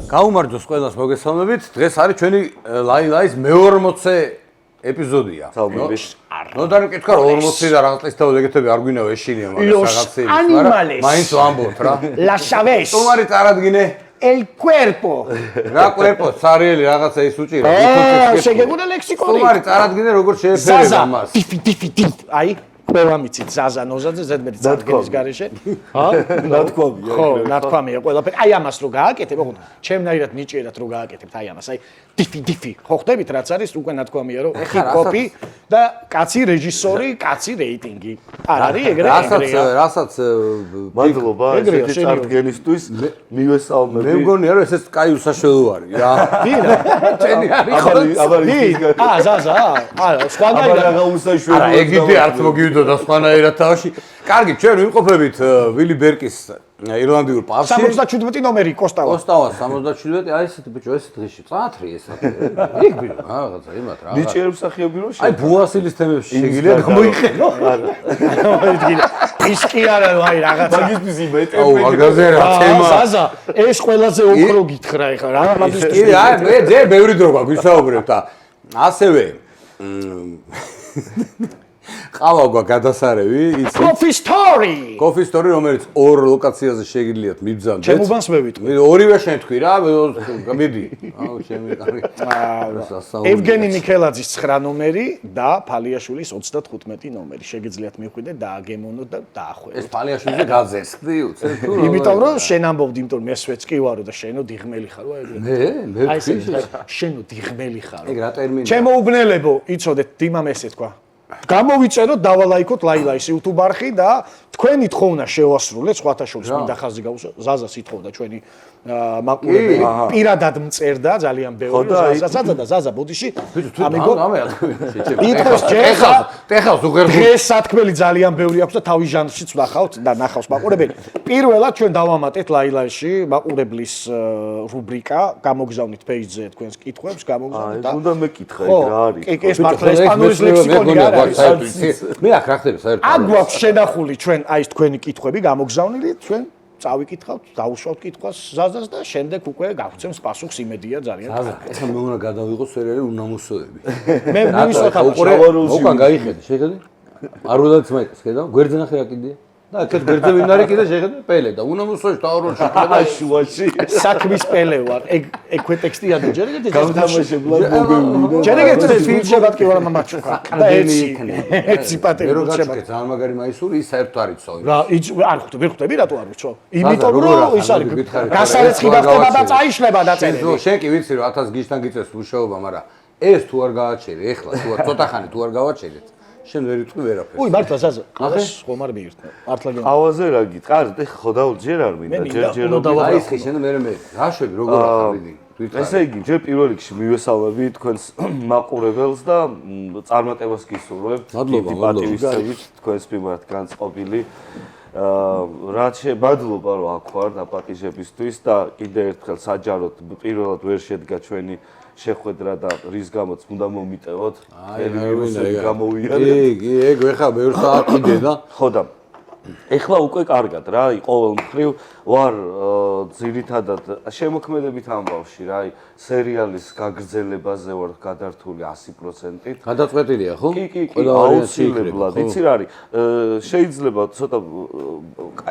გაუმარჯოს ყველას მოგესალმებით. დღეს არის ჩვენი ლაილაის მე-40 ეპიზოდია. ნოდარ მკითხა 40 და რაღაც წესთავად ეგეთები არ გვინაო ეშინია მაგას რაღაცეები, მაგრამ მაინც ვამბობთ რა. La sabes. თუმარი წარადგინე El cuerpo. რა cuerpo, სარიელი რაღაცა ის უჭირა. შეგეგუნა ლექსიკონი. თუმარი წარადგინე როგორ შეეფერება მას. ტიფი. აი, ყველა მიცით ზაზა ნოზაძე ზედმეტი წარდგენის გარეშე. ნათქვამია. ხო, ნათქვამია ყველაფერი. აი ამას რო გააკეთებ, ოღონდ ჩემნაირად ნიჭიერად რო გააკეთებთ აი ამას, აი ტიფი. ხო ხდებით რაც არის უკვე ნათქვამია რომ კოპი და კაცი რეჟისორი, კაცი რეიტინგი. არ არის ეგრე? რასაც მადლობა ესეთი წარდგენისთვის მივესალმები. მე მგონია რომ ესეც კაი უსაშველო არის რა. ვირა? ჩენი არის ხო? ზაზა. სხვანაირად არა, ეგიდე არც მოგივიდო და სხვანაირად თავში. კარგი, ჩვენ ვიმყოფებით ვილი ბერკის ირლანდიურ პაბში. 77 ნომერი კოსტავა. კოსტავა 77, აი ესეთი ბიჭო, ესეთ დღეში წათრი ესა. იქ ბიჭო, რაღაცა იმათ რა. ნიჭიერ მსახიობი რო აი ბუასილის თემებში შეგიძლია გამოიყენო. ის კი არა, აი რაღაცა. მაგისთვის იმეტე. აუ, მაგაზე რა თემა. ზაზა, ეს ყველაზე უფრო გითხრა ეხლა რა მაგისთვის. კი, აი მე ძე ბევრი დრო გვისაუბრებ და ასევე ყავა გვა გადასარევი, იცი? Coffee Story, რომელიც ორ ლოკაციაზე შეგიძლიათ მიბრძანდეთ. ჩემ უბანს მე ვიტყვი. ორივე შენ თქვი რა, მიდი. აუ, ჩემი კარი. ევგენი მიქელაძის 9 ნომერი და ფალიაშვილის 35 ნომერი. შეგიძლიათ მიხვიდეთ და აგემონოთ და დაახვევით. ეს ფალიაშვილზე გაზესხდი, უცებ თუ. იმიტომ რომ შენ ამბობდი, იმიტომ რომ მესვეც კი ვარო და შენო დიღმელი ხარო ეგრე. მე აი ეს შენო დიღმელი ხარო. ეგ რა ტერმინია? ჩემო უბნელებო, იცოდეთ, დიმამ ესე თქვა. გამოიწეროთ დავალაიქოთ ლაილაის YouTube არხი და თქვენი თხოვნა შევასრულეთ სხვათა შორის მინდა ხაზი გავუსვა ზაზას ითხოვდა ჩვენი მაყურებელი პირადად მწერდა ძალიან ბევრი ზაზა ბოდიში ამიგო ითხოვს ტეხავს უღერხო დღეს სათქმელი ძალიან ბევრი აქვს და თავის ჟანრშიც ვნახავთ და ნახავს მაყურებელი პირველად ჩვენ დავამატეთ ლაილაისში მაყურებლის რუბრიკა გამოგზავნით page-ზე თქვენს კითხვებს გამოგზავნით და უნდა მეკითხა ეგ რა არის ეს მართლა ესპანურის ლექსიკონი არ მე აქ რა ხდება საერთოდ აქ გვაქვს შენახული ჩვენ აი ეს თქვენი კითხვები გამოგზავნილი ჩვენ წავიკითხავთ დაუშვავთ კითხვას ზაზას და შემდეგ უკვე გავცემს პასუხს იმედია ძალიან ზაზა ეხლა მე უნდა გადავიღო სერიალი უნამოსოები მე მივისვათ უკან გაიხედე შეხედე არ უნდა ძმაიკს ხედავ გვერდზე ნახე რა კიდია და აქეთ გვერდზე ვინ არის კიდე შეხედე პელე და უნამოსოებს დაუროში შუაში საქმის პელე ვარ ეგ ქვეტექსტია და ჯერ ეგეთი გამთამაშებლად მოგევიდა ჯერ ეგეთი ფილმშებად კი ვარ მამაჩუკა და ეცი პატერი რო გაჩქე ძალიან მაგარი მაისური ის საერთოდ არ იცო რა არ ხვდები რატო არ ვიცო იმიტომ რომ ის არის გასარეცხი გახდება და წაიშლება დაწერილი შენ კი ვიცი რომ 1000 გიშთან გიწევს მუშაობა მაგრამ ეს თუ არ გააჩერე ეხლა თუ ცოტა ხანი თუ არ გავაჩერეთ შენ ვერ იტყვი ვერაფერს. უი, მართლა ზაზა, ყავს ხომარ მიირთმე. მართლა გემ. ყავაზე რა გიტყარით? ეხ ხო დაულ ჯერ არ მინდა, ჯერ აი ეს ხე შენ მე რაშვები როგორ ახავიდი? ესე იგი, ჯერ პირველ რიგში მივესალმები თქვენს მაყურებელს და წარმატებას გისურვებთ. მადლობა, პატივისცემით თქვენს მიმართ განწყობილი. რაც მადლობა რომ აქ ვარ და პატიჟებისთვის და კიდე ერთხელ საჯაროდ პირველად ვერ შედგა ჩვენი შეხვედრა და რის გამოც უნდა მომიტევოთ. ეგ ეხა ბევრ საათიდე და ხო და ეხლა უკვე კარგად რა, ყოველ მხრივ ვარ ძირითადად შემოქმედებით ამბავში რა, სერიალის გაგრძელებაზე ვარ გადართული 100%-ით. გადაწყვეტილია ხო? კი, აუცილებლად. იცი რა არის? შეიძლება ცოტა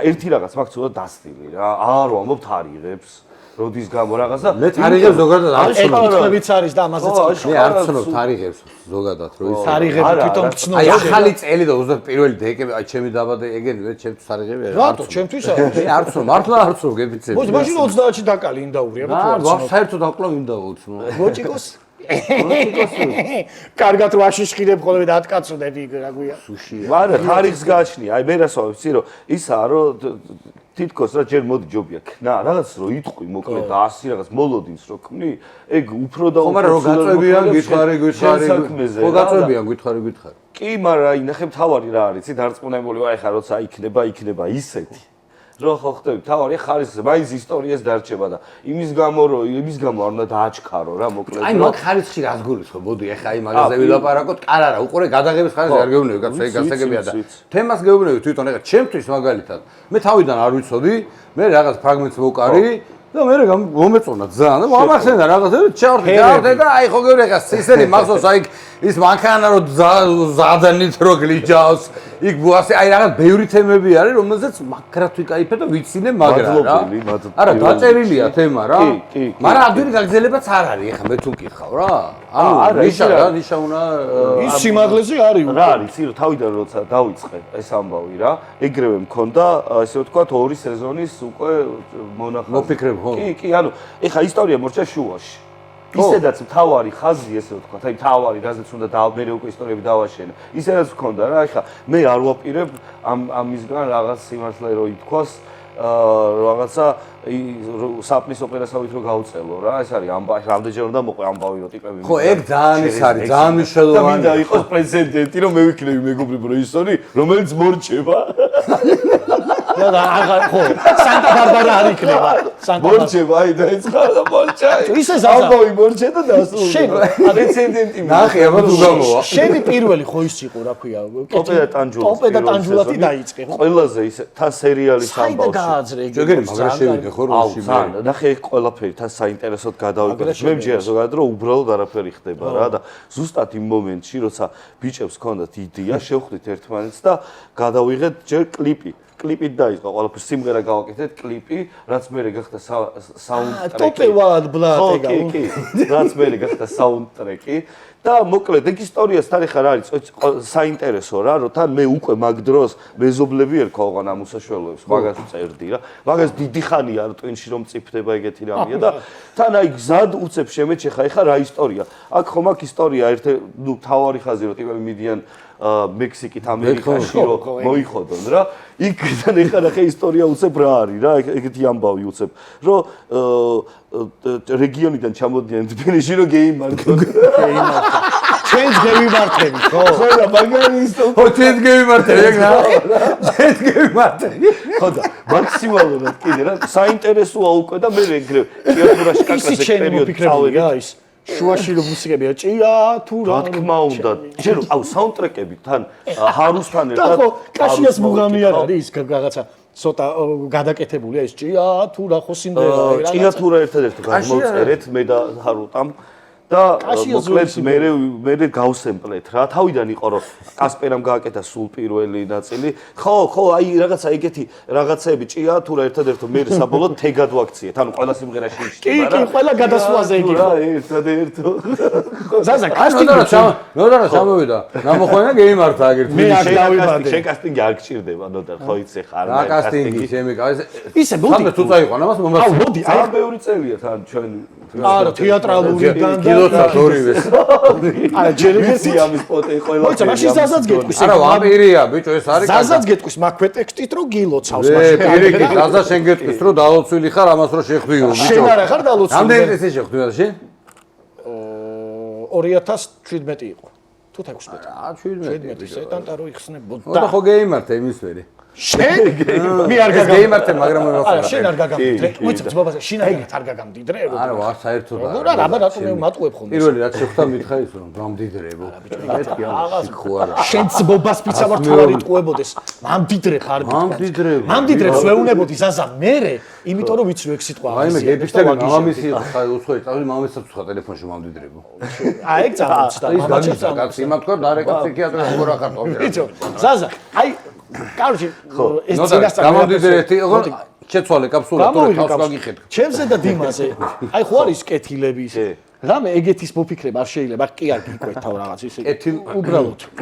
ერთი რაღაც მაქვს ცოტა დასტილი რა, არ ვამბობ თარიღებს. როდის გამო რაღაცა მე თარიღებს ზოგადად არ ვცნობ. ეკონომიკებიც არის და ამაზეც მე არ ვცნობ თარიღებს ზოგადად რო ის თარიღები თვითონ ვცნობ. აი ახალი წელი და 21 დეკემბერი აი ჩემი დაბადე ეგენი მე ჩემთვის თარიღები არ რატო ჩემთვის არა? მე არ ვცნობ, მართლა არ ვცნობ გებიცები. მოდი მაშინ 30-ში დაკალი ინდაურია მე თუ არ ვცნობ. საერთოდ აკლავ ინდაურს. ბოჭიკოს კარგად რო აშიშხირებ ხოლმე და ატკაცოდებ იქ რა გვია. სუშია. მაგრამ თარიღს გააჩნია. აი მე რასავებ ცი რომ ისაა რომ თითქოს რა ჯერ მოდი ჯობია ქნა რაღაც რო იტყვი მოკლედ და 100 რაღაც მოლოდინს რო ქმნი ეგ უფრო და უფრო მაგრამ რო გაწევიან გითხარი ხო გაწევიან გითხარი კი მაგრამ აი ნახე თავარი რა არის ცი დარწმუნებული ვარ ეხა როცა იქნება ისეთი რო ხო ხტები თავარი ხარისხზე მაინც ისტორიას დარჩება და იმის გამო არ უნდა დააჩქარო რა მოკლედ აი მაგ ხარისხში რას გულისხმობ მოდი ეხა აი მაგაზე ვილაპარაკოთ არა უყურე გადაღების ხარისხი არ გეუბნები კაცო ეგ გასაგებია და თემას გეუბნები თვითონ ეხა ჩემთვის მაგალითად მე თავიდან არ ვიცოდი მე რაღაც ფრაგმენტს მოვყარი და მე მომეწონა ძალიან და მომახსენდა რაღაცა ჩავრდე და აი ხო გეუბნები ხა ისინი მახსოვს აი ის მანქანა რო ზადანით რო გლიჯავს იქ ბუასი აი რაღაც ბევრი თემები არის რომელზეც მაგრად ვიკაიფე და ვიცინე მაგრა რა არა დაწერილია თემა რა მაგრამ ამდენი გაგრძელებაც არ არის ეხა მე თუ მკითხავ რა ანუ ნიშა უნდა ის სიმაღლეზე არის რა არის ცირო თავიდან როცა დავიწყე ეს ამბავი რა ეგრევე მქონდა ესე ვთქვათ ორი სეზონის უკვე მონახაზი მოფიქრებ ხო კი ანუ ეხა ისტორია მორჩა შუაში ისედაც მთავარი ხაზი ესე ვთქვათ აი მთავარი რაზეც უნდა მე უკვე ისტორიები დავაშენე ისედაც მქონდა რა ეხა მე არ ვაპირებ ამისგან რაღაც სიმართლე რო ითქვას რაღაცა საპნის ოპერაციით რო გავწელო რა ეს არის ამბავი რამდენჯერ უნდა მოყვე ამბავი რო ტიპები ხო ეგ ძალიან ის არის ძალიან მნიშვნელოვანი და მინდა იყოს პრეზიდენტი რომ მე ვიქნები მეგობრი პროდიუსერი რომელიც მორჩება და აღარ ხო სანტა ბარბარა არ იქნება მორჩება აი დაიწყა და მორჩა ისე ზაზა ამბავი მორჩა და დასრულდა შენ პრეზიდენტი ნახე აბა თუ გამოვა შენი პირველი ხო ის იყო რა ქვია ტოპე და ტანჯულათი დაიწყე ხო ყველაზე ისე თან სერიალის ამბავში გააძრე ჯოგერი მაგრამ შევიდე ხო რუსში აუ ნახე ყველაფერი თან საინტერესოდ გადავიკეთე მე მჯერა ზოგადად რომ უბრალოდ არაფერი ხდება რა და ზუსტად იმ მომენტში როცა ბიჭებს ჰქონდათ იდეა შევხვდით ერთმანეთს და გადავიღეთ ჯერ კლიპით დაიწყო ყველაფერი სიმღერა გავაკეთეთ კლიპი რაც მე გახდა საუნდტრეკი ტოპე ვარ ბლატ ეგა კი რაც მე გახდა საუნდტრეკი და მოკლედ ეგ ისტორიას თან ხარ არის საინტერესო რა რომ თან მე უკვე მაგ დროს მეზობლები ერქვა ოღონ ამ უსაშველოებს მაგას წერდი რა მაგას დიდი ხანია ტვინში რომ წიფდება ეგეთი რამეა და თან აი გზად უცებ შემეჩე ხა რა ისტორია აქ ხომ აქ ისტორია ერთ ნუ თავარი ხაზი რომ ტიპები მიდიან მექსიკით ამერიკაში რომ მოიხოდონ რა იქიდან ეხლა ნახე ისტორია უცებ რა არის რა ეგეთი ამბავი უცებ რომ რეგიონიდან ჩამოდიან თბილისში რომ გეიმართონ ჩვენს გევიმართები ხო ხო და მაგარი ისტორია ხო ჩვენს გევიმართები ეგ რა ჩვენს გევიმართები ხო და მაქსიმალურად კიდე რა საინტერესოა უკვე და მე ეგრევე თეატრაში კაკაზე პერიოდი წავედი რა ის შუაში რომ მუსიკებია ჭია თუ რა თქმა უნდა ჯერ აუ საუნდტრეკები თან ჰარუსთან ერთად ხო კაშიას მუღამი არ არის ის რაღაცა ცოტა გადაკეთებულია ის ჭია თუ რა ხო სიმღერა რაღაცა ჭია თუ რა ერთადერთი გამოვწერეთ მე და ჰარუტამ და მოკლედ მე გავსემპლეთ რა თავიდან იყო რომ კასპერამ გააკეთა სულ პირველი ნაწილი ხო აი რაღაცა ეგეთი რაღაცები ჭია თუ რა ერთადერთო მე საბოლოოდ თეგად ვაქციეთ ანუ ყველა სიმღერაში იშტება რა კი ყველა გადასვლაზე იგი რა ერთადერთო ზაზა ნოდარა ჩამოვიდა ნამოხვენა გეიმართა აგერ მე აქ დავიბადე შენ კასტინგი არ გჭირდება ნოდარ ხო იცი ხარ რა კასტინგი შემიკავე ისე მოდი თუ წაიყვან ამას მომასწავლე აუ მოდი აი ძალიან ბევრი წელია თან ჩვენ არა თეატრალურიდან და კილოცად ორივეს არა ჯერ ეგეთი ამის პოტე ყველა მოიცა მაშინ ზაზაც გეტყვის არა ვამპირია ბიჭო ეს არის ზაზაც გეტყვის მაქვე ტექსტით რომ გილოცავს მაშინ პირიქით ზაზა შენ გეტყვის რომ დალოცვილი ხარ ამას რომ შეხვდიო ბიჭო შენ არა ხარ დალოცვილი რამდენი წელი შეხვდიო შენ 2017 იყო თუ 16 აა 17 სეტანტა რო იხსნებოდა და ხო გეიმართა იმისვერი შენ მე არ გეიმართე მაგრამ მე არა შენ არ გაგამდიდრე მოიცა ბაბასა შენ არ გაგამდიდრე არა ვარ საერთოდ არა რა რატომ მე მატყუებ ხოლმე პირველი რაც შეხვდა მითხა ის რომ გამდიდრებო მეთქი ამას ხო არა შენ ბობას პიცა ვარ თუ არ იტყუებოდეს მამდიდრე ხარ მამდიდრებს ვეუნებოდი ზაზა მერე იმიტომ რომ ვიცი ეგ სიტყვა აი მე გეფიქრები მამამისი უცხოეთ წავი მამასაც ვცხა ტელეფონში მამდიდრებო აი ეგ წამოწდა მამაჩებს კაცი იმათ თქვა დარეკა ფსიქიატრს როგორ ახარტო ვიცი ზაზა აი კაროჩი ეს ციგასთან გამოდიდრეთი ოღონ შეცვალე კაფსულა თორე თავს გაგიხეთ ჩემზე და დიმაზე აი ხო არის კეთილები ისე რამე ეგეთის მოფიქრება არ შეიძლება კი არ გიკვეთავ რაღაც ისე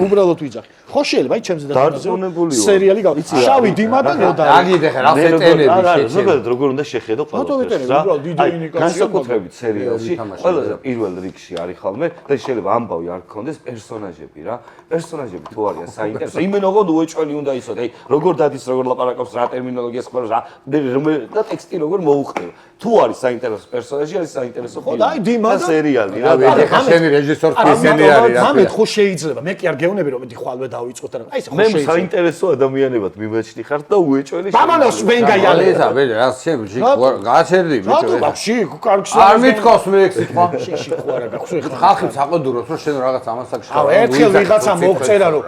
უბრალოდ ვიძახი ხო შეიძლება აი ჩემზე და დარწმუნებული ვარ სერიალი გავიცი შავი დიმა და ნოდარი აგიდე ხე რა ფეტენები შეჭე ზოგადად როგორ უნდა შეხედო ყველაფერს რა განსაკუთრებით სერიალში ყველაზე პირველ რიგში არის ხოლმე და შეიძლება ამბავი არ გქონდეს პერსონაჟები რა პერსონაჟები თუ არიან საინტერესო იმენ ოღონდ უეჭველი უნდა ისოთ აი როგორ დადის როგორ ლაპარაკობს რა ტერმინოლოგიას ხმარობს რა და ტექსტი როგორ მოუხდება თუ არის საინტერესო პერსონაჟი არის საინტერესო ხო და აი დიმა და სერიალი რა ეხა შენი რეჟისორს ისენი არის რა მამეთ ხო შეიძლება მე კი არ გეუბნები რომ მე ხვალვე დავიწყოთ რა აი ეს ხო მე საინტერესო ადამიანებად მიმაჩნი ხარ და უეჭველი ბაბანოს ვენ გაიალე ესა ვე რა შემში გააჩერდი ბიჭო რატო ბავში კარგს არ მithქოს მე ეს სიტყვა შეში ხო არა გახსოვე ხალხი საყოდურობს რომ შენ რაღაც ამასაკ აუ ერთხელ ვიღაცა მოგწერა რომ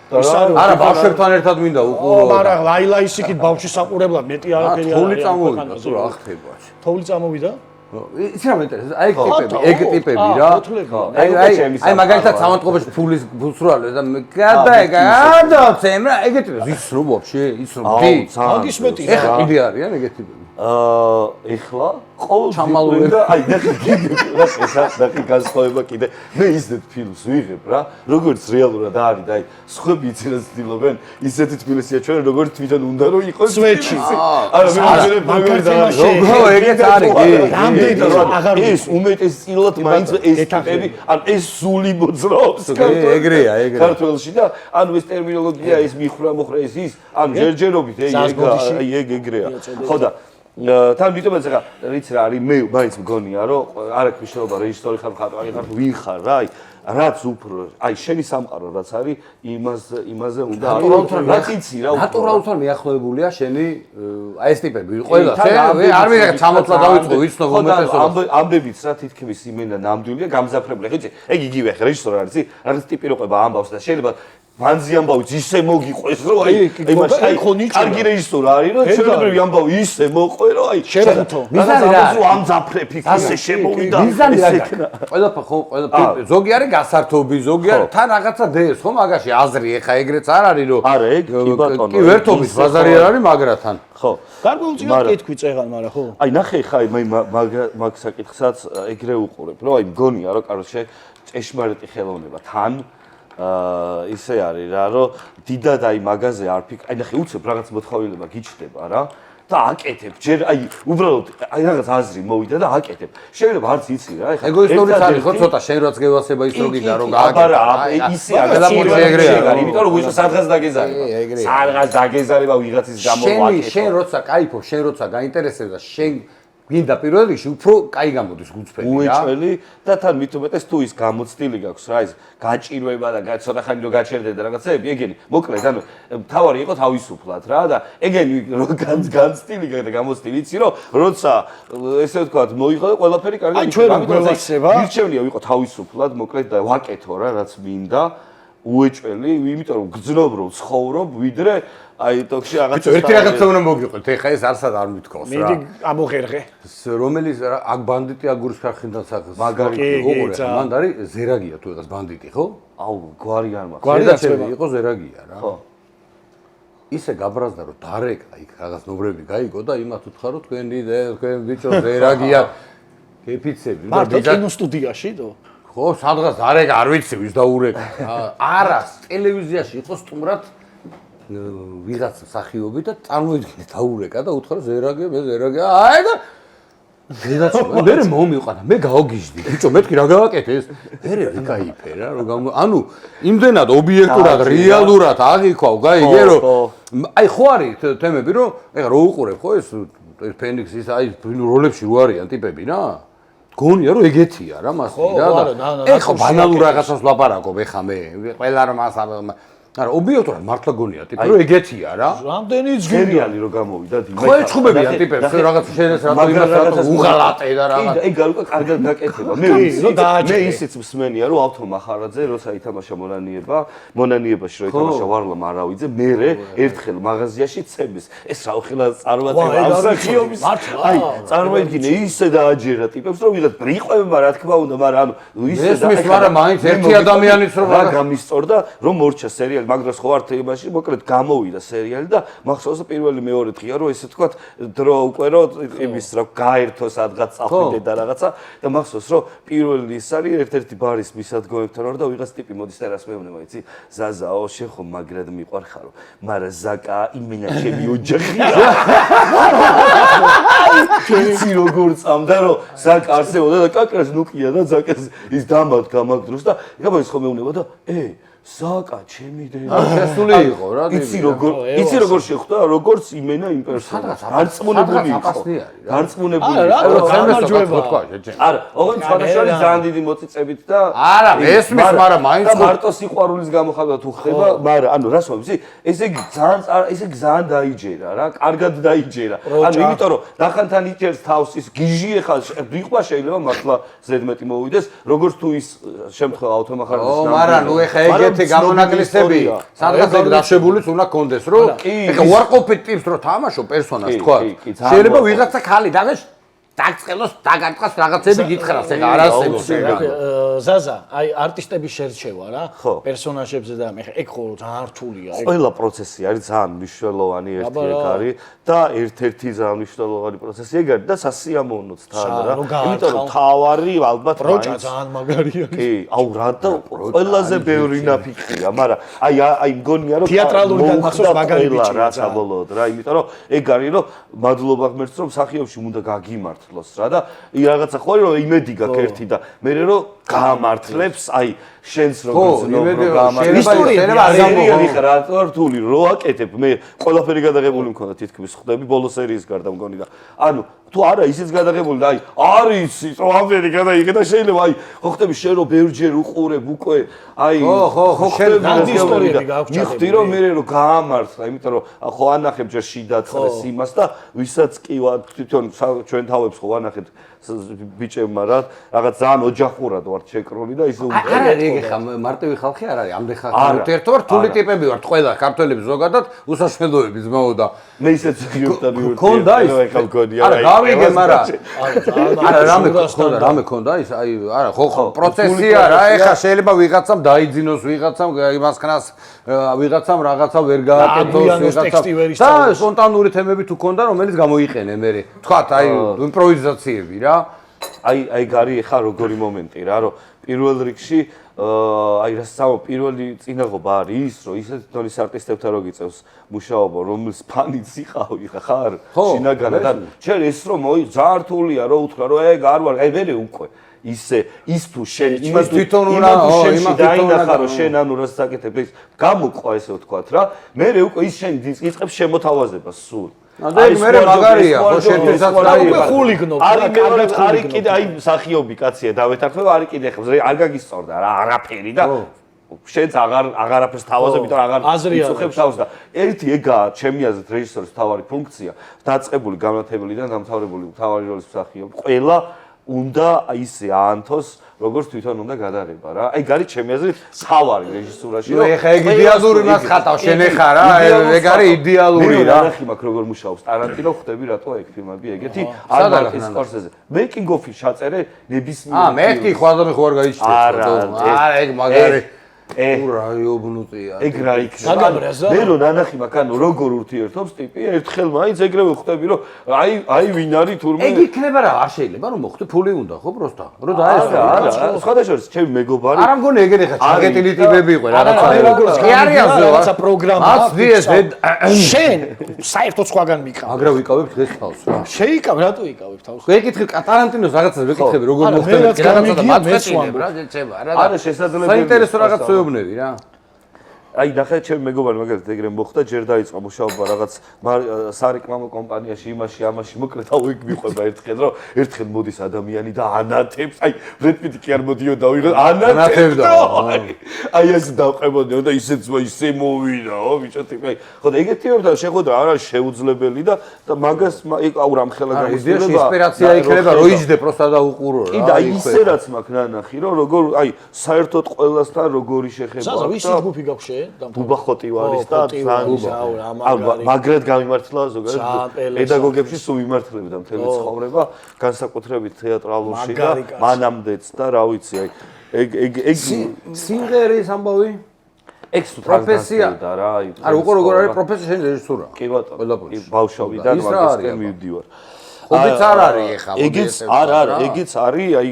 არა ბავშვებთან ერთად მინდა უყურო. მაგრამ ლაილა ისიქით ბავშვი საყურებლად მეტი არაფერი არ არის. თოვლი წამოვიდა თუ რა ხდება. თოვლი წამოვიდა? იცი რა მეინტერესებს? ეგ ტიპები რა. აი მაგალითად სამონტყოფოში ფულს რო ალვეს და გადაცემ რა ეგ ტიპები ის რო ვაფშე ის რო დი. მაგის მეტი რა. ეხლა კიდე არიან ეგ ტიპები. ეხლა ყოველ და აი ნახე განსხვავება კიდე მე ისეთ ფილმს ვიღებ რა როგორც რეალურად არის და აი სხვები იციან ცდილობენ ისეთი თბილისია ჩვენ როგორც თვითონ უნდა რომ იყოს სვეჩი არა მე როგორ ეგეც არის რამდენი აღარ ის უმეტესწილად მაინც ეს ტიპები ან ეს სული მოძრაობს ეგრეა ქართულში და ანუ ეს ტერმინოლოგია ეს მიხრა მოხრა ის ანუ ჯერჯერობით ეგ ეგრეა ხო და თან ვიტყვი ახლა რიც რა არის მე მაინც მგონია რომ არ აქვს მნიშვნელობა რეჟისორი ხარ მხატვარი ხარ ვინ ხარ რა აი რაც უფრო აი შენი სამყარო რაც არის იმაზე უნდა რაც იცი რა ნატურალურად მიახლოებულია შენი აი ეს ტიპები ყველა არ ვიღე 60-ლა დავიწყო ვიცნობ უმეტესობას ამბებიც რა თითქმის იმენა ნამდვილია გამზაფრებული ხიცი ეგ იგივე ხა რეჟისორი არის რაღაც ტიპი როყება ამბავს და შეიძლება ვანზი ამბავიც ისე მოგიყვეს რომ აი იმაში აი კარგი რეჟისორი არის რომ ჩვენებრივი ამბავი ისე მოყვე რომ აი შეგუთო მიზანი რა ამძაფრებ ისე შემოვიდა მიზანი რა ყველა ზოგი არის გასართობი ზოგი არის თან რაღაცა დევს ხო მაგაში აზრი ეხა ეგრეც არ არის რომ არა ეგ კი ბატონო კი ვერთობის ბაზარი არ არის მაგრათან ხო გარკვეულწილად კითხვი წეღან მაგრამ ხო აი ნახე ხა მე მაგ საკითხსაც ეგრე უყურებ რომ აი მგონია რომ კაროჩე ჭეშმარიტი ხელოვნება თან ისე არის რა რომ დიდად აი მაგაზე არ ფიქრ აი ნახე უცებ რაღაც მოთხოვილება გიჩნდება რა და აკეთებ ჯერ აი უბრალოდ აი რაღაც აზრი მოვიდა და აკეთებ შეიძლება არც იცი რა ეხლა ეგოისტურიც არის ხო ცოტა შენ რაც გევასება ის რო გიდა რომ გააკეთე არა ისე არის იმიტომ რომ ვიღაც სადღაც დაგეზარება სადღაც დაგეზარება ვიღაცის გამო ვაკეთე შენ როცა кайფობ შენ როცა გაინტერესებს და შენ გინდა პირველ რიგში უფრო კაი გამოდის გულწრფელი რა უეჭველი და თან მით უმეტეს თუ ის გამოცდილი გაქვს რა ის გაჭირვება და ცოტა ხანი რომ გაჩერდე და რაღაცეები ეგენი მოკლედ ანუ თავარი იყო თავისუფლად რა და ეგენი რომ განცდილი და გამოცდილი იცი რომ როცა ესე ვთქვათ მოიღო და ყველაფერი კარგი აი ჩვენ გვევასება მირჩევნია ვიყო თავისუფლად მოკლედ და ვაკეთო რა რაც მინდა უეჭველი იმიტომ რომ გძნობ რომ ცხოვრობ ვიდრე აი თოქში რაღაცა ერთი რაღაცა უნდა მოგიყვეთ ეხა ეს არსად არ მithქოს რა მიდი ამოღერღე რომელიც აქ ბანდიტი აგურის ქარხნიდან სახეს მაგარი ოღონდ მანდ არის ზერაგია თუ ეხას ბანდიტი ხო აუ გვარი არ მაქვს გვარი დაწება იყო ზერაგია რა ხო ისე გაბრაზდა რომ დარეკა იქ რაღაც ნობრები გაიგო და იმათ უთხრა რომ თქვენ ბიჭო ზერაგია კეფიცები და კინოსტუდიაში თო ხო სადღაც დარეკა არ ვიცი ვის დაურეკა არა ტელევიზიაში იყო სტუმრად ვიღაც სახიობი და წარმოიდგინე დაურეკა და უთხრა ზერაგია მე ზერაგია აი და დედაცო მე მომიყვანა მე გავგიჟდი ბიჭო მეთქი რა გავაკეთე ეს მე ვიკაიფე რა რომ ანუ იმდენად ობიექტურად რეალურად აღიქვავ გაიგე რომ აი ხო არის თემები რომ ეხლა რო უყურებ ხო ეს ფენიქსი ის აი როლებში რო არიან ტიპები რა გონია რომ ეგეთია რა მასი რა და ეხლა ბანალურ რაღაცას ვლაპარაკობ ეხლა მე ყველა რომ არა ობიექტურად მართლა გონია ტიპი რომ ეგეთია რა რამდენი სერიალი რო გამოვიდა დი ხო ეჩხუბებიან ტიპებს რაღაც შენეს რატო იმას რატო უღალატე და რაღაც ეგ არ უკვე კარგად გაკეთება მე ისიც მსმენია რომ ავთო მახარაძე როცა ითამაშა მონანიებაში რო ითამაშა ვარლა მარავიძე მე ერთხელ მაღაზიაში ცემის ეს რა ხელა წარმატება ამსახიობის აი წარმოიდგინე ისე დააჯერა ტიპებს რომ ვიღაც ბრიყვება რა თქმა უნდა მაგრამ ანუ ისე და ეს მაგრამ მაინც ერთი ადამიანიც რომ რა გამისწორდა რომ მორჩა სერიალი მაგრამ ხო არ თეებაში მოკლედ გამოვიდა სერიალი და მახსოვს პირველი მეორე დღეა რომ ესე თქვა დრო უკვე რომ იმის რა გაერთო სადღაც წახვიდე და რაღაცა და მახსოვს რომ პირველი ის არის ერთ-ერთი ბარის მისადგომებთან ვარ და ვიღაც ტიპი მოდის და რას მეუბნება იცი ზაზაო შენ ხო მაგრად მიყვარხარო მაგრამ ზაკა იმენა ჩემი ოჯახია იცი როგორ წამდა რომ ზაკა არსებობდა და კაკრას ნუკია და ზაკას ის დამად გამაგდროს და იგაბა ის ხო მეუბნება და ზაკა ჩემი დედა შესული იყო რა იცი როგორ შეხვდა როგორც იმენა იმ პერსონაჟს გარწმუნებული იყო გარწმუნებული არა ოღონდ სხვადასხვა ძალიან დიდი მოწიწებით და არა ესმის მაგრამ მაინც მარტო სიყვარულის გამოხატვა თუ ხდება მაგრამ ანუ რას ვამბობ ესე ძალიან დაიჯერა რა კარგად დაიჯერა ანუ იმიტომ რომ დახანთან იჯერს თავს ის გიჟი ეხლა ბრიყვა შეიძლება მართლა ზედმეტი მოვიდეს როგორც თუ ის შემთხვევა ავთომახარაძის მაგრამ ნუ ეხა ეგეთ ერთი გამონაკლისები სადღაც დაშვებულიც უნდა კონდეს, რომ ეხა უარყოფით ტიპს რომ თამაშო პერსონაჟს თქვა. შეიძლება ვიღაცა ხალი დაგწყელოს, დაგარტყას რაღაცები გითხრას, ეხა არ არსებობს. ზაზა, აი არტისტების შერჩევა რა, პერსონაჟებზე და მე ეგ ხო ძალიან რთულია. ყველა პროცესი არის ძალიან მნიშვნელოვანი ერთ-ერთი არის და ერთ-ერთი ძალიან მნიშვნელოვანი პროცესი ეგ არის და სასიამოვნოც თან რა. იმიტომ რომ თავარი ალბათ პროჭა ძალიან მაგარია. კი, აუ რა და ყველაზე ბევრი ნაფიქრია, მაგრამ აი მგონია რომ თეატრალურიდან მახსოვს მაგარი ბიჭია რა საბოლოოდ რა, იმიტომ რომ ეგ არის რომ მადლობა ღმერთს რომ მსახიობში უნდა გაგიმართლოს რა და რაღაცა ხო რომ იმედი გაქვს ერთი და მე რომ გაამართლებს აი შენს როგორც შეიძლება არ ამბობ რა რთული რო აკეთებ მე ყველაფერი გადაღებული მქონდა თითქმის ხვდები ბოლო სერიის გარდა მგონი და ანუ თუ არა ისიც გადაღებული და აი არის ყველაფერი გადაიღე და შეიძლება აი ხო ხვდები შენ რომ ბევრჯერ უყურებ უკვე აი ხო ხვდები ისტორიები გაქვს მიხდი რომ მე რომ გაამართლა იმიტომ რომ ხო ანახებ ჯერ შიდაწყეს იმას და ვისაც კი თვითონ ჩვენ თავებს ხო ანახეთ ბიჭებმა რა რაღაც ძალიან ოჯახურად ვართ შეკრული და ისე არ არის ეგ ხა მარტივი ხალხი არ არის ამდენ ხალხი ურთიერთობა რთული ტიპები ვართ ყველა ქართველები ზოგადად უსაშფელოები ძმაო და მე ისეც გიურთან მქონდა ის არა გავიგე მაგრამ არა რამე ქონდა ის აი არა ხო პროცესია რა ეხა შეიძლება ვიღაცამ დაიძინოს ვიღაცამ იმას ხნას ვიღაცამ რაღაცა ვერ გააკეთოს ვიღაცამ და სპონტანური თემები თუ ქონდა რომელიც გამოიყენე მე თქვათ აი იმპროვიზაციები რა აი გარი ხა როგორი მომენტი რა რომ პირველ რიგში აი რასაც პირველი წინაღობა არის ის რომ ისეთ დონის არტისტებთან რო გიწევს მუშაობა რომლის ფანიც იყავი ხარ შინაგანად და შენ ეს რომ ძალიან რთულია რომ უთხრა რომ ეგ არ ვარ აი მე უკვე ისე ის თუ შენ იმას თვითონ უნდა დაინახა რომ შენ ანუ რასაც აკეთებ ის გამოყვა ესე ვთქვათ რა მე უკვე ის შენ იწყებს შემოთავაზებას სულ აი მე მაგარია ხო შენთვისაც უკვე ხულიგნო არის კიდე აი მსახიობი კაცია დავეთანხმება არის კიდე არ გაგისწორდა რა არაფერი და შენც აღარაფერს თავაზე იმიტომ აღარ იწუხებ თავს და ერთი ეგაა ჩემი აზრით რეჟისორის თავარი ფუნქცია დაწყებული განათლებული და დამთავრებული თავარი როლის მსახიობი ყველა უნდა ისე აანთოს როგორც თვითონ უნდა გადაღება რა. აი გარი ჩემი აზრით თავარი რეჟისურაში რომ ეხა ეგ იდეალური მას ხატავ შენ ეხა რა ეგ არის იდეალური რა. ნახი მაგ როგორ მუშაობს ტარანტინო ხვდები რატო ეგ ფილმები ეგეთი არ მაგის სკორსეზე. მეკინგ ოფი ჩაწერე ნებისმიერ მეთქი ხვადამი ხო არ გაიჩნდა. არა ეგ მაგარი უра იობნუტია ეგ რა იქნება მე რომ ნანახი მაგ ანუ როგორ ურთიერთობს ტიპი ერთხელ მაინც ეგრევე ხვდები რომ აი ვინ არის თურმე ეგ იქნება რა არ შეიძლება რომ მოხდე ფული უნდა ხო პროსტა რომ დაესწრო არა სხვადასხვა ჩემი მეგობარი არა მგონი ეგრე ხა ჩაგეტილი ტიპები იყო რაღაცა კი არისო რაღაცა პროგრამა შენ საერთოდ სხვაგან მიყავ აგრა ვიკავებ დღეს თავს რა შეიკავ რატო იკავებ თავს ვეკითხე ტარანტინოს რაღაცას ვეკითხები როგორ მოხდება რაღაცა მაწყვეტილი რა შეება არა შესაძლებელია საინტერესო რაღაც ცნობნები რა აი ნახე ჩემი მეგობარი მაგალითად ეგრე მოხდა ჯერ დაიწყო მუშაობა რაღაც სარეკლამო კომპანიაში იმაში ამაში მოკლედ აუ იქ მიყვება ერთხელ რომ ერთხელ მოდის ადამიანი და ანათებს აი ბრედ პიტი კი არ მოდიოდა ვიღა ანათებდა აი ეს დავყებოდიო და ისეც ისე მოვიდაო ბიჭო ტიპი აი ხო და ეგეთიებთან შეხვედრა არ არის შეუძლებელი და მაგას აუ რამხელა გამოსtildeება ინსპირაცია იქნება რო იჯდე პროსტა და უყურო რა კი და ისე რაც მაქვს ნანახი რომ როგორ აი საერთოდ ყველასთან როგორი შეხება ზაზა ვისი ჯგუფი გაქვს შე ბუბა ხოტივარის და მაგრად გამიმართლა ზოგადად პედაგოგებში სულ მიმართლებდა მთელი ცხოვრება განსაკუთრებით თეატრალურში და მანამდეც და რა ვიცი ეგ სიმღერის ამბავი ეგ პროფესია და რა არა უყო როგორ არის პროფესია შენ რეჟისურა კი ბატონო ბავშვობიდან მაგისკენ მივდივარ ხობიც არ არის ეხა ეგეც ეგეც არის აი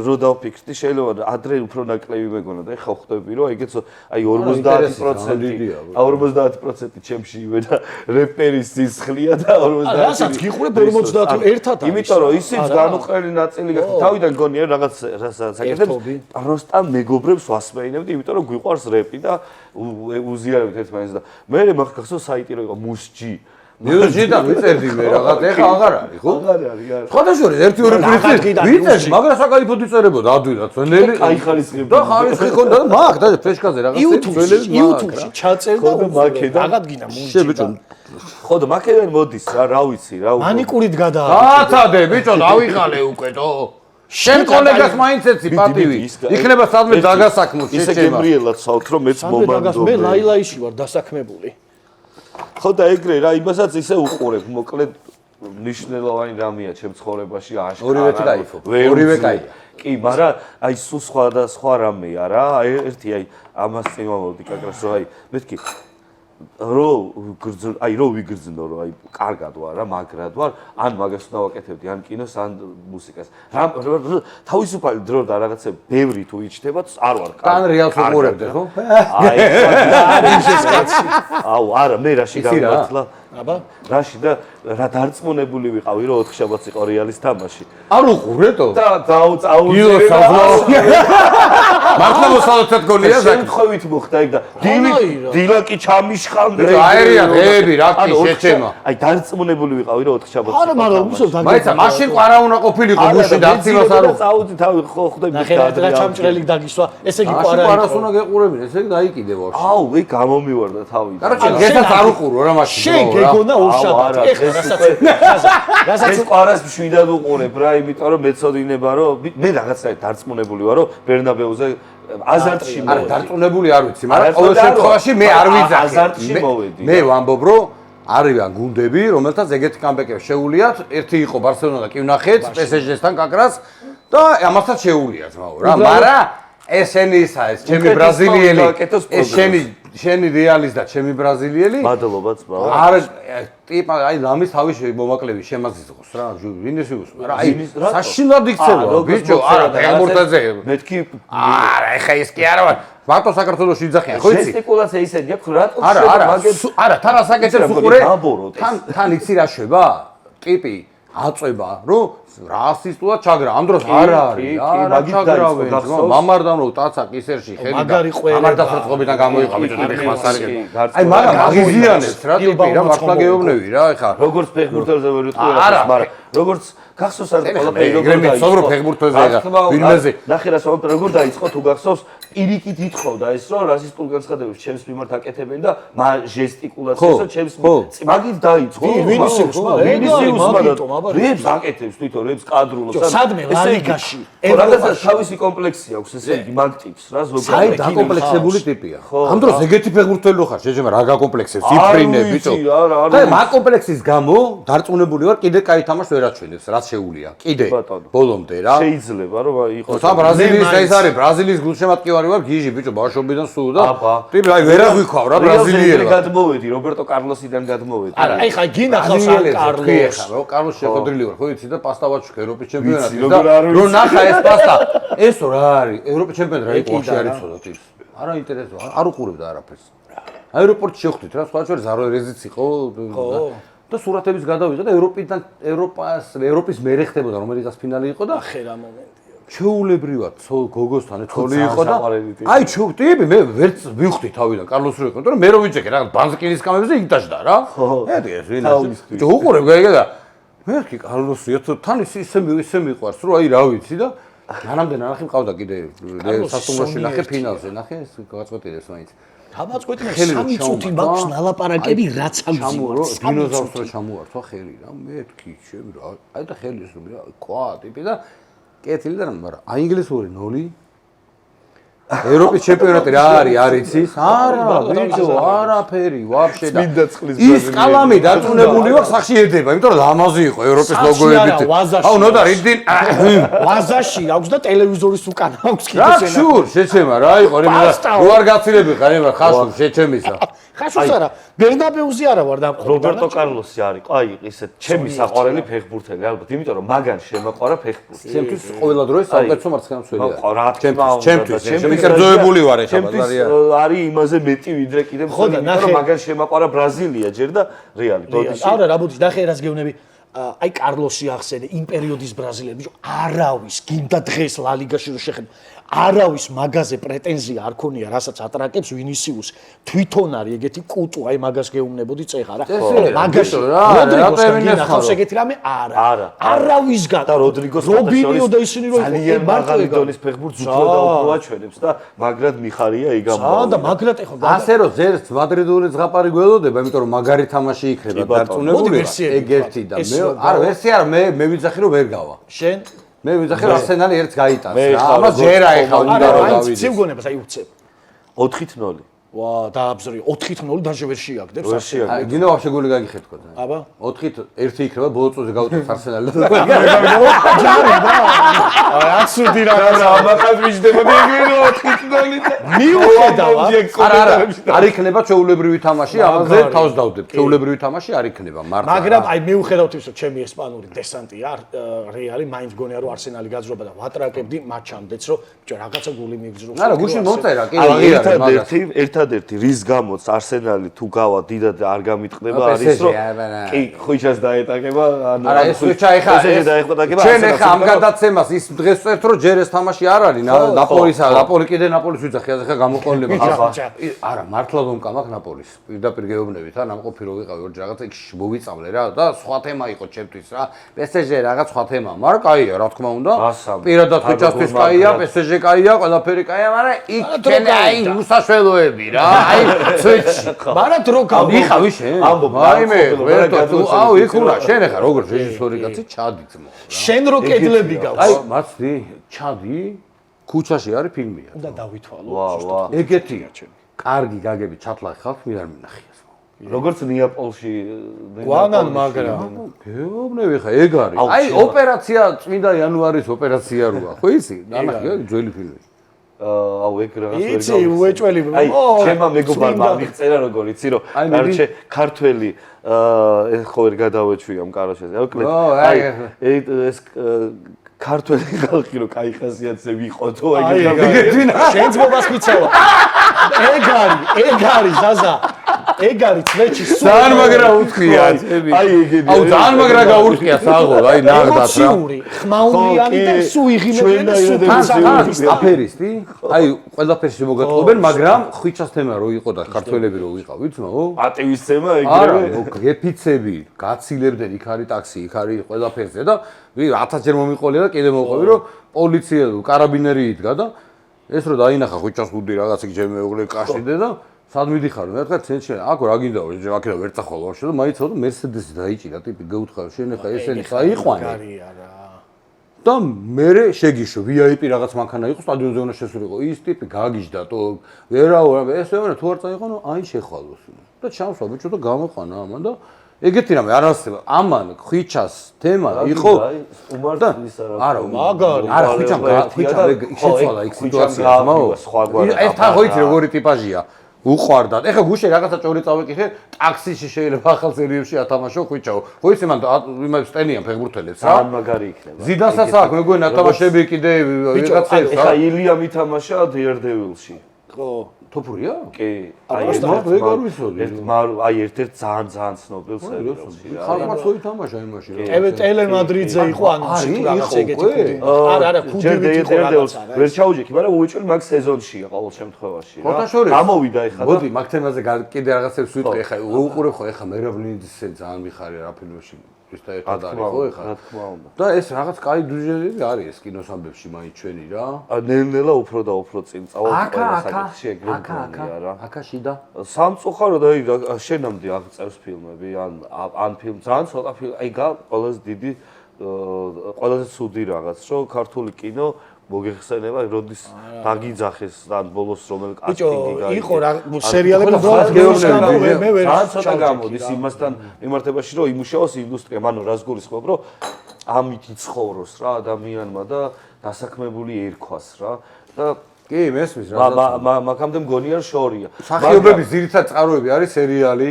რო დავფიქრდი შეიძლება ადრე უფრო ნაკლები მეგონა და ეხა ხვდები რომ ეგეც აი 50% ჩემში იმე და რეპერის სისხლია და 50 რასაც გიყურებ 50 ერთად არის იმიტომ რომ ისიც განუყრელი ნაწილი გახდა თავიდან გონია რაღაც რასაც აკეთებს პროსტა მეგობრებს ვასმეინებდი იმიტომ რომ გვიყვარს რეპი და უზიარებთ ერთმანეთს და მე მაგახსოვს საიტი რო იყო მუსჯი მიუჯი და ვიწერდი მე რაღაც ეხა აღარ არის ხო? აღარ არის. სხვადასხვა ერთი ორი პრინციპი ვიწერდი, მაგრამ საკაიფოდ იწერებოდა ადვილად, ძნელი. აი ხარისხი. და ხარისხი ხონდა და მაგ და ფეშკაზე რაღაც YouTube-ში ჩაწერ და მაქედან აღადგინა მუსიკა. შებიჭო. ხო და მაქედან მოდის რა ვიცი რა. მანიკურით გადაა. გააცადე ბიჭო, დავიღალე უკვე თო. შენ კოლეგას მაინც ეცი პატივი. იქნება სადმე დაგასაქმოს ისე გემრიელად სავთ რომ მეც მომანდო. მე ლაილაიში ვარ დასაქმებული. ხო და ეგრე რა იმასაც ისე უყურებ, მოკლედ ნიშნულოვანი რამეა ჩემ ცხოვრებაში აშკარა. ორივეთი кайფო. ორივე кайია. კი, მაგრამ აი სულ სხვა და სხვა რამეა რა. აი ერთი აი ამას წინვამოვდი კაკრას რომ აი მეთქი რო ვიგრძნო რომ აი კარგად ვარ რა, მაგრად ვარ, ან მაგას უნდა ვაკეთებდი, ან კინოს, ან მუსიკას. თავისუფალი დრო და რაღაცა ბევრი თუ იჩნდება, არ ვარ კარგი. თან რეალს უყურებდი, ხო? აი, აუ, არა, მე რაში გამართლა. აბა, რაში და რა დარწმუნებული ვიყავი რომ 4 შაბათს იყო რეალის თამაში. არ უყურეთო? და დაუწაუძე. მართლა მოსალოდეთ გონია ზაკი. შემთხვევით მოხდა ეგ და დილაკი ჩამიშხამდე. აერია ღები რა კი შეჩემა. აი დარწმუნებული ვიყავი რომ 4 შაბათს. არა, მაგრამ უსწრაფ დაგე. მაიცა მაშინ ყარა უნდა ყოფილიყო გუში და აცილოს არ წაუძი თავი ხო ხვდები და რა ჩამჭრელი დაგისვა, ესე იგი ყარა. ყარას უნდა გეყურებინ, ესე იგი დაიკიდე ვარ. აუ, ეგ გამომივარდა თავი. კაროჩე, გესაც არ უყურო რა მაშინ. შენ გეგონა ორშაბათი. ეხლა რასაც ყარას მშვიდად უყურებ რა, იმიტომ რომ მეცოდინება რომ მე რაღაცა დარწმუნებული ვარ რომ ბერნაბეუზე აზარტში არა დარწმუნებული არ ვიცი, მაგრამ ყოველ შემთხვევაში მე არ ვიძახი. აზარტში მოვედი. მე ვამბობ რომ არიან გუნდები, რომელთაც ეგეთი კამბეკები შეუულიათ. ერთი იყო ბარსელონა და კი ვნახეთ PSG-სთან კაკრას და ამასაც შეუულია ძმაო რა, მაგრამ ესენი ისა ეს ჩემი ბრაზილიელი ეს შენი რეალის და ჩემი ბრაზილიელი მადლობა ძმაო. არა ტიპა აი ლამის თავი მომაკლები შემაზიძღოს რა ვინესიუს რა აი საშინლად იქცევა ბიჭო არა ფეხბურთაზე მეთქი არა ეხა ეს კი არა ვარ მარტო საქართველოში იძახიან ხო იცი ჟესტიკულაცია ისეთი აქვს რატო არა თან ასაკეთებს უყურე თან იცი რა შვება ტიპი აწובה რომ რასისტულად ჩაგრა ამ დროს არ არის რა ჩაგრავენ მამარდან რომ ტაცა კისერში ხედი მამარდასრწყობიდან გამოიყვა ბიჭო ხმას არ იგებ აი მაგრამ მაგიზიანებს რა ტიპი რა მართლა გეუბნები რა ეხა როგორც ფეხბურთელზე ვერ ვიტყვი რა მაგრამ როგორც გახსოვს არ ყველაფერი როგორ დაიწყო ფეხბურთელზე ეხა ვინმეზე ნახე რა საუბარ როგორ დაიწყო თუ გახსოვს პირიქით ითხოვდა ეს რომ რასისტულ განცხადებებს ჩემს მიმართ აკეთებენ და ჟესტიკულაციასო ჩემს მაგით დაიწყო ვინისიუსმა რებს აკეთებს თვითონ რებს კადრულობს სადმე ლიგაში რაღაცა თავისი კომპლექსი აქვს ესე იგი მაგ ტიპს რა ზოგადად აი დაკომპლექსებული ტიპია ამ დროს ეგეთი ფეხბურთელი რო ხარ შეჯემა რა გაკომპლექსებს იფრინე ბიჭო და მაგ კომპლექსის გამო დარწმუნებული ვარ კიდე კაი თამაშს ვერ აჩვენებს რაც შეუულია კიდე ბოლომდე რა შეიძლება რომ იყოს და ბრაზილიის ეს არის ბრაზილიის გულშემატკივარი ვარ გიჟი ბიჭო ბავშვობიდან სულ და ტიპი აი ვერ აღვიქვა რა ბრაზილიელი გადმოვედი რობერტო კარლოსიდან გადმოვედი არა აი ხა გინახავს კარლოს ხო კარლოს შეხვედრილი ვარ ხო იცი და პასტა ვაჩუქ ევროპის ჩემპიონატი და რო ნახა ეს პასტა ესო რა არის ევროპის ჩემპიონატი რა იყო ვაფშე არ იცოდა ტიპს არა ინტერესო არ უყურებდა არაფერს აეროპორტში შევხვდით რა სხვა შორის არეზიც იყო და სურათების გადავიღე და ევროპის მერე ხდებოდა რომელიღაც ფინალი იყო და ახე რა მომენტია ჩეულებრივად გოგოსთან ეთქოლი იყო და აი ტიპი მე ვერც ვიხდი თავიდან კარლოს რო იყო იმიტომ რომ მე რო ვიჯექე რაღაც ბანზკინის კამებზე იგდაჟდა რა ეტი ეს ვინაცა უყურებ გაიგე და მე კი კარლოსი თან ისე მიყვარს რომ აი რა ვიცი და მანამდე ნახე მყავდა კიდე სასტუმროში ნახე ფინალზე ნახე ეს გაწყვეტილებს მაინც დამაწყვეტილებს 3 წუთი მაქვს ნალაპარაკები რაც ამზივარს დინოზავრს რო ჩამოართვა ხელი რა მეთქი ჩემი რა აი და ხელი ეს რა ყვა ტიპი და კეთილი და მაგრამ აი ინგლისური 0 ევროპის ჩემპიონატი რა არის არ იცის? არა, ბიჭო, არაფერი, ვაფშე და ის ყალამი დაწუნებული ვარ სახში ერდება, იმიტომ რომ ლამაზი იყო ევროპის ლოგოებით. აუ, ნოდა რიდი ვაზაში აქვს და ტელევიზორის უკან აქვს კიდე სცენა. რა შურ, შეჩემა რა იყო, რო არ გაცილები ხარ, ება ხაშურ შეჩემისა. ხაშურს არა, ბერნაბეუზე არა ვარ და რობერტო კარლოსი არის, აი ისეთ ჩემი საყვარელი ფეხბურთელი ალბათ, იმიტომ რომ მაგან შემოყვარა ფეხბურთი. ჩემთვის ყველა დროის საუკეთესო მარცხენამცველია. რა თქმა უნდა, ჩემთვის კერძოებული ვარ ეხლა ბაზარია. არის იმაზე მეტი ვიდრე კიდე მხოლოდ იმიტომ რომ მაგან შემოყვარა ბრაზილია ჯერ და რეალი დოდიში. არა, რა ბუდი, ნახე რას გეუბნები. აი კარლოსი ახსენე იმ პერიოდის ბრაზილიელი ბიჭო არავის გინდა დღეს ლა ლიგაში რო შეხედო არავის მაგაზე პრეტენზია არ ქონია რასაც ატრაკებს ვინისიუს თვითონ არის ეგეთი კუტუ აი მაგას გეუბნებოდი წეხა რა მაგაში როდრიგოს გინახავს ეგეთი რამე არა არავისგან და როდრიგოს რობინიო და ისინი რო ძალიან მაღალი დონის ფეხბურთს უფრო და უფრო აჩვენებს და მაგრად მიხარია ეგ ამბავი და მაგრად ეხლა ასე რომ ზერც მადრიდული ზღაპარი გველოდება იმიტომ რომ მაგარი თამაში იქნება დარწმუნებული ეგ ერთი და მე არა ვერსია არა მე ვიძახი რომ ვერ გავა შენ მე ვიძახე არსენალი ერთს გაიტანს რა. ამას ჯერა ეხა უნდა რომ დავიდეს. ცივ გონებას აი უცებ. 4-0. ვა, დააბზრი 4-0 დაჟე ვერ შეაგდებს. აი, გინდა ვაფშე გოლი გაგიხეთ თქო. აბა. 4-1 იქნება ბოლო წუთზე გავუწევს არსენალი. ჯარი და. აი, აბსურდი რაღაცა. ამაყად მიჯდებოდი ეგრე 4-0 და მიუხედავა. არა, არ იქნება ჩვეულებრივი თამაში, ამაზე თავს დავდებ. ჩვეულებრივი თამაში არ იქნება მართლა. მაგრამ აი მიუხედავთ იმისა, ჩემი ესპანური დესანტია, რეალი მაინც გონია რომ არსენალი გაძრობა და ვატრაკებდი მატჩამდეც რომ ბიჭო რაღაცა გული მიგძროს. არა, გუშინ მომწერა, კი, აღიარე. ერთადერთი რის გამოც არსენალი თუ გავა დიდად არ გამიტყდება არის რომ კი ხუჩას დაეტაკება ანუ არა ეს ჩაიხა ჩვენ ახლა ამ გადაცემას ის დღეს წერთ რომ ჯერ ეს თამაში არ არის ნაპოლისა ნაპოლი კიდე ნაპოლის ვიძახი ახლა გამოყოლნება არა მართლა რომ კამაკ ნაპოლის პირდაპირ გეუბნებით ან ამ ყოფილი რო ვიყავი ორ რაღაცა იქ მოვიწავლე რა და სხვა თემა იყო ჩემთვის რა PSG რაღაც სხვა თემა მაგრამ კაია რა თქმა უნდა პირადად ხუჩასთვის კაია PSG კაია ყველაფერი კაია მაგრამ იქ ჩვენ აი უსაშველოები რა აი ცეჩი მაგრამ დრო გავიხავი შენ აი მე აუ იქ უნდა შენ ახლა როგორ რეჟისორი კაცი ჩადი ძმო შენ რო კედლები გაქვს აი მაცდი ჩადი ქუჩაში არის ფილმია უნდა დავითვალო ვა ეგეთია ჩემი კარგი გაგები ჩათლახი ხალხი ვინ არ მინახიას როგორც ნიაპოლში გვანან მაგრამ გეუბნები ხა ეგ არის აი ოპერაცია წმინდა იანვარის ოპერაცია როა ხო იცი ნახე ძველი ფილმი აუ ეგ რაღაც ვერ იცი უეჭველი აი ჩემმა მეგობარმა მიღწერა როგორ იცი რომ არჩე ქართველი ხო ვერ გადავეჩვია მკარაშეზე აი ეს ქართველი ხალხი რო кай ხასიათზე ვიყოდო ეგ შენც მობას მიცევა ეგ არის ზაზა ეგ არის წვეჩი ძალიან მაგრა უთქია აი ეგეთი აუ ძალიან მაგრა გაურთქია საღოლ აი ნახდათ რა ემოციური ხმაურიანი და სუ იღიმებიან აფერისტი აი ყველაფერში მოგატყობენ მაგრამ ხვიჩას თემა რო იყო და ქართველები რო ვიყავით ნო პატივის თემა ეგრევე არა გეფიცები გაცილებდნენ იქ არის ტაქსი იქ არის ყველაფერზე და 1000-ჯერ მომიყოლია და კიდე მოყვები რომ პოლიცია კარაბინერი იდგა და ეს რო დაინახა ხვიჩას ხუდი რაღაც იქ ჩემი მეუღლე კაშიდე და სად მიდიხარ მე თქვა ცენჩი აქ რა გინდა აქედან ვერ წახვალ ვაფშე და მაიცავ და მერსედესი დაიჭირა ტიპი გაუთხარ შენ ახლა ესენი საიყვანე და მე შეგიშო VIP რაღაც მანქანა იყო სტადიონზე უნდა შესულიყო ის ტიპი გაგიჟდა თო ვერაო ეს ეუბნა თუ არ წაიყვანო აი შეხვალოს და ჩამსვა ბიჭო და გამოყვანა ამან და ეგეთი რამე არ არსება ამან ხვიჩას თემა იყო უმარტის არა მაგარი არა ხვიჩა შეცვალა იქ სიტუაცია სხვაგვარი ეს თან ხო იცი როგორი ტიპაჟია უყვარდათ. ეხლა გუშინ რაღაცა ჭორი წავეკითხე, ტაქსიში შეიძლება ახალ სერიებში ათამაშო ხვიჩაო. ხო იცი მან იმას სტენიან ფეხბურთელებს რა. ძალიან მაგარი იქნება. ზიდანსაც აქვს მეგონა ათამაშები კიდე ვიღაცებს რა. ეხლა ილია მითამაშა დერდევილში. ხო, თოფურია? კი. აი ეს მაგ არ ვიცოდი. აი ერთ-ერთ ძალიან ცნობილ სერიალში რა. ხალხმა ხო ითამაშა იმაში რა. ტელე მადრიდზე იყო ანონსი თუ რაღაც ეგეთი კუდი. არა, კუდივით იყო რაღაცა. ვერ ჩაუჯექი, მაგრამ უეჭველი მაგ სეზონშია ყოველ შემთხვევაში რა. გამოვიდა ეხლა და მოდი მაგ თემაზე კიდე რაღაცებს ვიტყვი ეხლა უყურებ ხო ეხლა მერაბლინიძე ძალიან მიხარია რა ფილმებში ისთა ერთად არის ხო ეხლა რა თქმა უნდა და ეს რაღაც კაი დუჟერები არის ეს კინოს ამბებში მაინც ჩვენი რა ნელ-ნელა უფრო და უფრო წინ წავალ ყველა საკითხი ეგრე გონია რა აკა შიდა სამწუხაროდ აი შენამდე აღწერს ფილმები ან ფილმ ძალიან ცოტა ფილმი აი ყველაზე დიდი ყველაზე ცუდი რაღაც რომ ქართული კინო მოგეხსენება როდის დაგიძახეს და ბოლოს რომელ კასტინგი გაიგე იყო რა სერიალები მე ვერ ცოტა გამოდის იმასთან მიმართებაში რომ იმუშაოს ინდუსტრიამ ანუ რას გულისხმობ რომ ამით იცხოვროს რა ადამიანმა და დასაქმებული ერქვას რა და კი მესმის რა მაგამდე მგონია შორია სახიობების ძირითად წყაროები არის სერიალი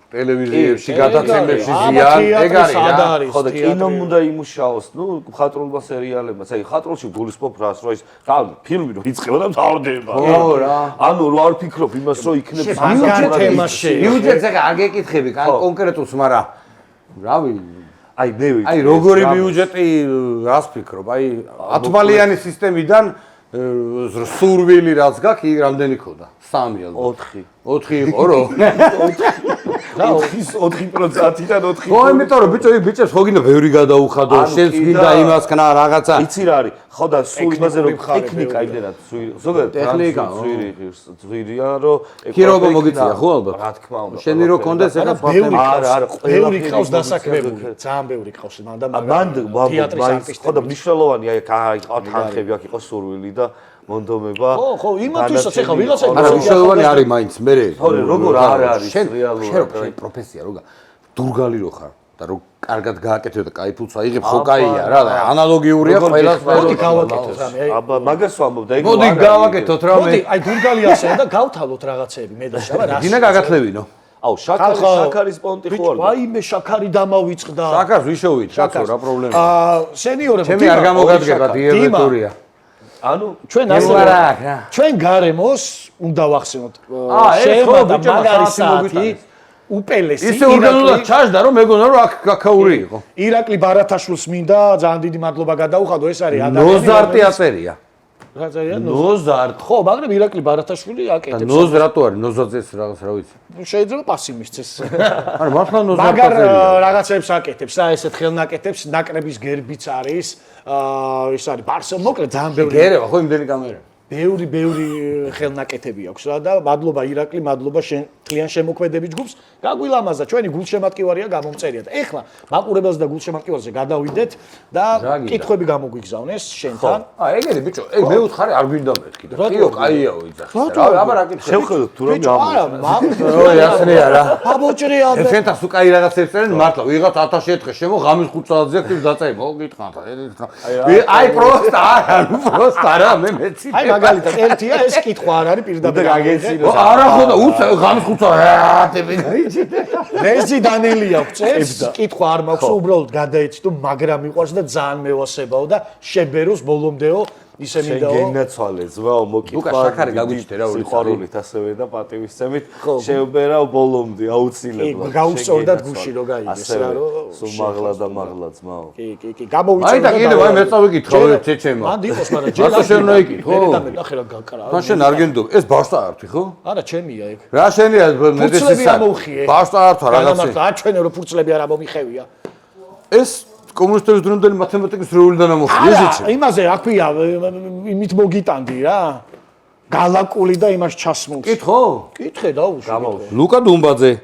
ტელევიზიებში გადაცემებში ზიან ეგ არის რა ხო და კინომ უნდა იმუშაოს ნუ მხატვრულმა სერიალებმაც აი მხატვრულში გულისხმობ რას რომ ის ფილმი რომ იწყება და მთავრდება ხო რა ანუ რო არ ფიქრობ იმას რომ იქნებ მაგარ თემაში ბიუჯეტს ახლა არ გეკითხები კონკრეტულს მაგრამ რავი აი მე ვიცი აი როგორი ბიუჯეტი რას ფიქრობ აი ათბალიანი სისტემიდან სურვილი რაც გაქვს იქ რამდენი ქონდა 3 ალბათ 4 იყო რო 4%-დან 4%. ხო, იმიტომ რომ ბიჭო, ბიჭებს ხო გინდა ბევრი გადაუხადო, შენს გინდა იმას ქნა რაღაცა. იცი რა არის? ხო და სულ იმაზე რომ ტექნიკა იმდენად ზოგადად ტექნიკა ზვირია რომ ქირობა მოგიწია ხო ალბათ? რა თქმა უნდა. შენი რო კონდეს ეხა არა, ბევრი ყავს დასაქმებული, ძალიან ბევრი ყავს მან და ხო და მნიშვნელოვანი აი თანხები აქ იყო სურვილი და მონდომება. ხო, იმათვისაც ეხა ვიღაცა არა, მნიშვნელოვანი არის მაინც მე. ხო, როგორ არის რეალურად შენ პროფესია როგორ დურგალი რო ხარ და რო კარგად გააკეთებ და кай ფულს აიღებ, ხო кайია რა, ანალოგიურია ყველას. მოდი გავაკეთოთ რამე. აბა მაგას ვამბობ და ეგ მოდი გავაკეთოთ რამე. მოდი, აი დურგალი ასე და გავთავოთ რაღაცეები მე და შაბა რა. დინა გაგათლებინო. აუ, შაქარის პონტი ხო არის? აი მე შაქარი დამავიწყდა. შაქარს ვიშოვით, კაცო, რა პრობლემაა? სენიორებო, ჩემი არ გამოგადგება დიაბეტურია. ანუ ჩვენ ასე ჩვენ გარემოს უნდა ვახსენოთ შეხო და მაგარი საათი უპელესი ისე ორგანულად ჩაჟდა რომ მეგონა რომ აქ კაკაური იყო. ირაკლი ბარათაშვილს მინდა ძალიან დიდი მადლობა გადაუხადო, ეს არის ადამიანი ნოზარტი აწერია. რა წერია? ნოზარტ. ხო, მაგრამ ირაკლი ბარათაშვილი აკეთებს. ნოზ რატო არის? ნოზაძეს რაღაც რა ვიცი. შეიძლება პასი მისცეს. არა, მართლა ნოზარტი მაგარ აწერია. რაღაცებს აკეთებს და ესეთ ხელნაკეთებს ნაკრების გერბიც არის. ის არის ბარსელ მოკლედ ძალიან ბევრი. გერება ხო იმდენი კამერა. ბევრი ხელნაკეთები აქვს რა და მადლობა ირაკლი, მადლობა შენ თლიან შემოქმედებით ჯგუფს. გაგვილამაზა, ჩვენი გულშემატკივარია გამომწერია და ეხლა მაყურებელს და გულშემატკივარზე გადავიდეთ და კითხვები გამოგვიგზავნეს შენთან. ეგეთი ბიჭო, ეგ მე უთხარი არ გვინდა მეთქი და კიო, კაიაო იძახს. აბა რა კითხვა? შევხედოთ თუ რომ ой, ასრია რა. აბოჭრია. შენთან სულ კაი რაღაცებს წერენ, მართლა ვიღაც 1000 შეთხე შემო ღამის 5 საათზე ხტივ დაწაი, მოგითხან. აი პროსტა არა, პროსტა რა, მე მეცი. აი მაგალითად ერთია ეს კითხვა არ არის პირდაპირ გაგეცინო. არა ხო და უცა ღამის 5 საათები დაიჭირე. რეზი დანელი აქვს ეს კითხვა არ მაქვს, უბრალოდ გადაეცი თუ მაგრამ მიყვარს და ძალიან მევასებაო და შებეროს ბოლომდეო ისე მინდაო. გენაცვალე ზვაო მოკითხვა. შაქარი გაგვიჩნდა რა ორი სიყვარულით ასევე და პატივისცემით შევბერავ ბოლომდე აუცილებლად. გაუსწორდათ გუში რო გაიგეს რა რო სულ მაღლა და მაღლა ძმაო. კი გამოვიწევ. აი და კიდევ აი მეც წავიკითხავ ჩეჩემა. მანდ იყოს მაგრამ ჯერ ასე შენ ნაიკითხო. ახლა რა გაკრა. თან შენ არ გენდობ ეს ბავშთა ართი ხო? არა ჩემია ეგ. რა შენია ფურცლები ამოუხიე. ბავშთა ართვა რაღაცა. რა ჩვენე რო ფურცლები არ ამომიხევია. ეს კომუნისტების დროინდელი მათემატიკის რეულიდან ამოხდა ეზიცი. იმაზე აქვია იმით მოგიტანდი რა. გალაკული და იმას ჩასმულს. კითხო? კითხე დაუშვი. ლუკა დუმბაძე.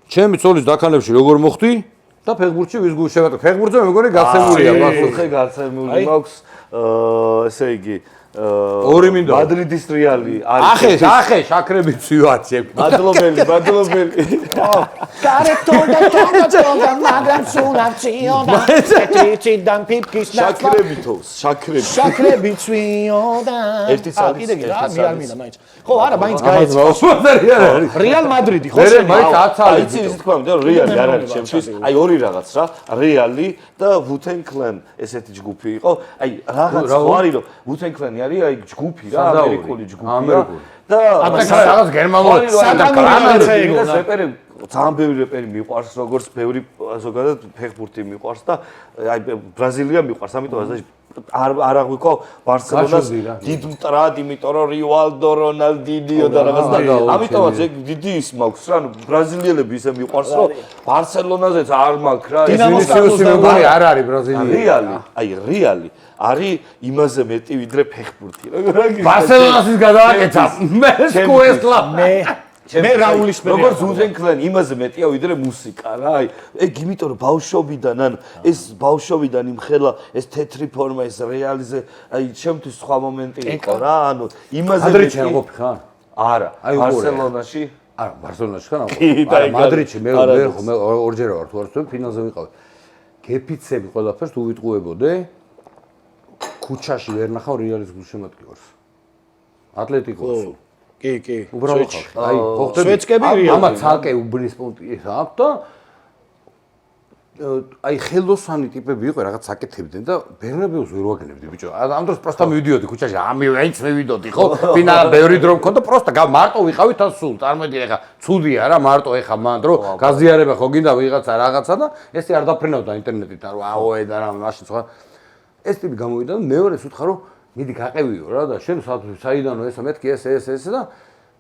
ჩემი ცოლის დაქანებში როგორ მოხდი და ფეხბურთში ვის გულშემატკივარი. ფეხბურთზე მე მგონი გასცემულია პასუხი. ხე გასცემული მაქვს ესე იგი 2 მინდა მადრიდის რეალი არის. ახე შაქრებით ვივაცებ. მადლობელი. გარეთონდა მაგრამ სულავციოდა. ეთიციდან ფიფკის შაქრებით ვიოდა. ერთი წელი კიდე არ მინდა მაინც. ხო, არა, მაინც გაეცი. რეალ მადრიდი ხო შენ მაინც 10 წელი. იცი ის თქვა მე რეალი არ არის ჩემთვის. აი ორი რაღაც რა, რეალი და Wu-Tang Clan ესეთი ჯგუფი იყო. აი რაღაც ხო არის რომ Wu-Tang Clan არის აი ჯგუფი რა, ამერიკული ჯგუფი და რაღაც გერმანული რეპერი ძალიან ბევრი რეპერი მიყვარს, როგორც ბევრი ზოგადად ფეხბურთი მიყვარს და აი ბრაზილია მიყვარს, ამიტომ არ აღვიქვა ბარსელონას დიდ მტრად, იმიტომ რომ რივალდო, რონალდინიო და რაღაც და ამიტომაც ეგ დიდი ის მაქვს რა, ნუ ბრაზილიელები ისე მიყვარს, რომ ბარსელონაზეც არ მაქვს რა, ეს მინისიუსი მეგონი არ არის ბრაზილია. რეალი, აი რეალი არის იმაზე მეტი ვიდრე ფეხბურთი. ბარსელონასაც გადააკეთა. მე სკუესლა. მე რაულის მე როგორც Wu-Tang Clan იმაზე მეტია ვიდრე მუსიკა რა. აი ეგ იმიტომ რომ ბავშვობიდან ან ეს ბავშვობიდან იმხელა ეს თეთრი ფორმა ეს რეალიზე აი ჩემთვის სხვა მომენტი იყო რა. ანუ იმაზე მადრიდში არ ყოფი ხარ? არა, ბარსელონაში. არა, ბარსელონაში ხარ? არა, მადრიდში მე ორჯერ ვარ თუ არ ვთქვი, ფინალზე ვიყავი. გეფიცები ყველაფერს თუ ვიტყუებოდე. ქუჩაში ვერ ნახავ რეალის გულშემატკივარს. ატლეტიკოს. კი. უბრალოდ აი, სვეცკები რეალი. ამა ცალკე უბნის პუნქტი აქვს და აი ხელოსანი ტიპები იყო რაღაც საკეთებდნენ და ბერნაბეუს ვერ ვაგნებდი ბიჭო. ამ დროს პროსტა მივიდიოდი ქუჩაში, აინც მივიდოდი ხო? ფინა ბევრი დრო მქონდა პროსტა მარტო ვიყავით ან სულ. წარმოიდგინე ახლა ცუდია რა მარტო ახლა მან დრო გაზიარება ხო გინდა ვიღაცა რაღაცა და ესე არ დაფრინავდა ინტერნეტით რა აოე და რა მაშინ სხვა ეს ტიპი გამოვიდა და მეორეს უთხრა რომ მიდი გაყევიო რა და შენ საიდანო ესა მეთქი ეს და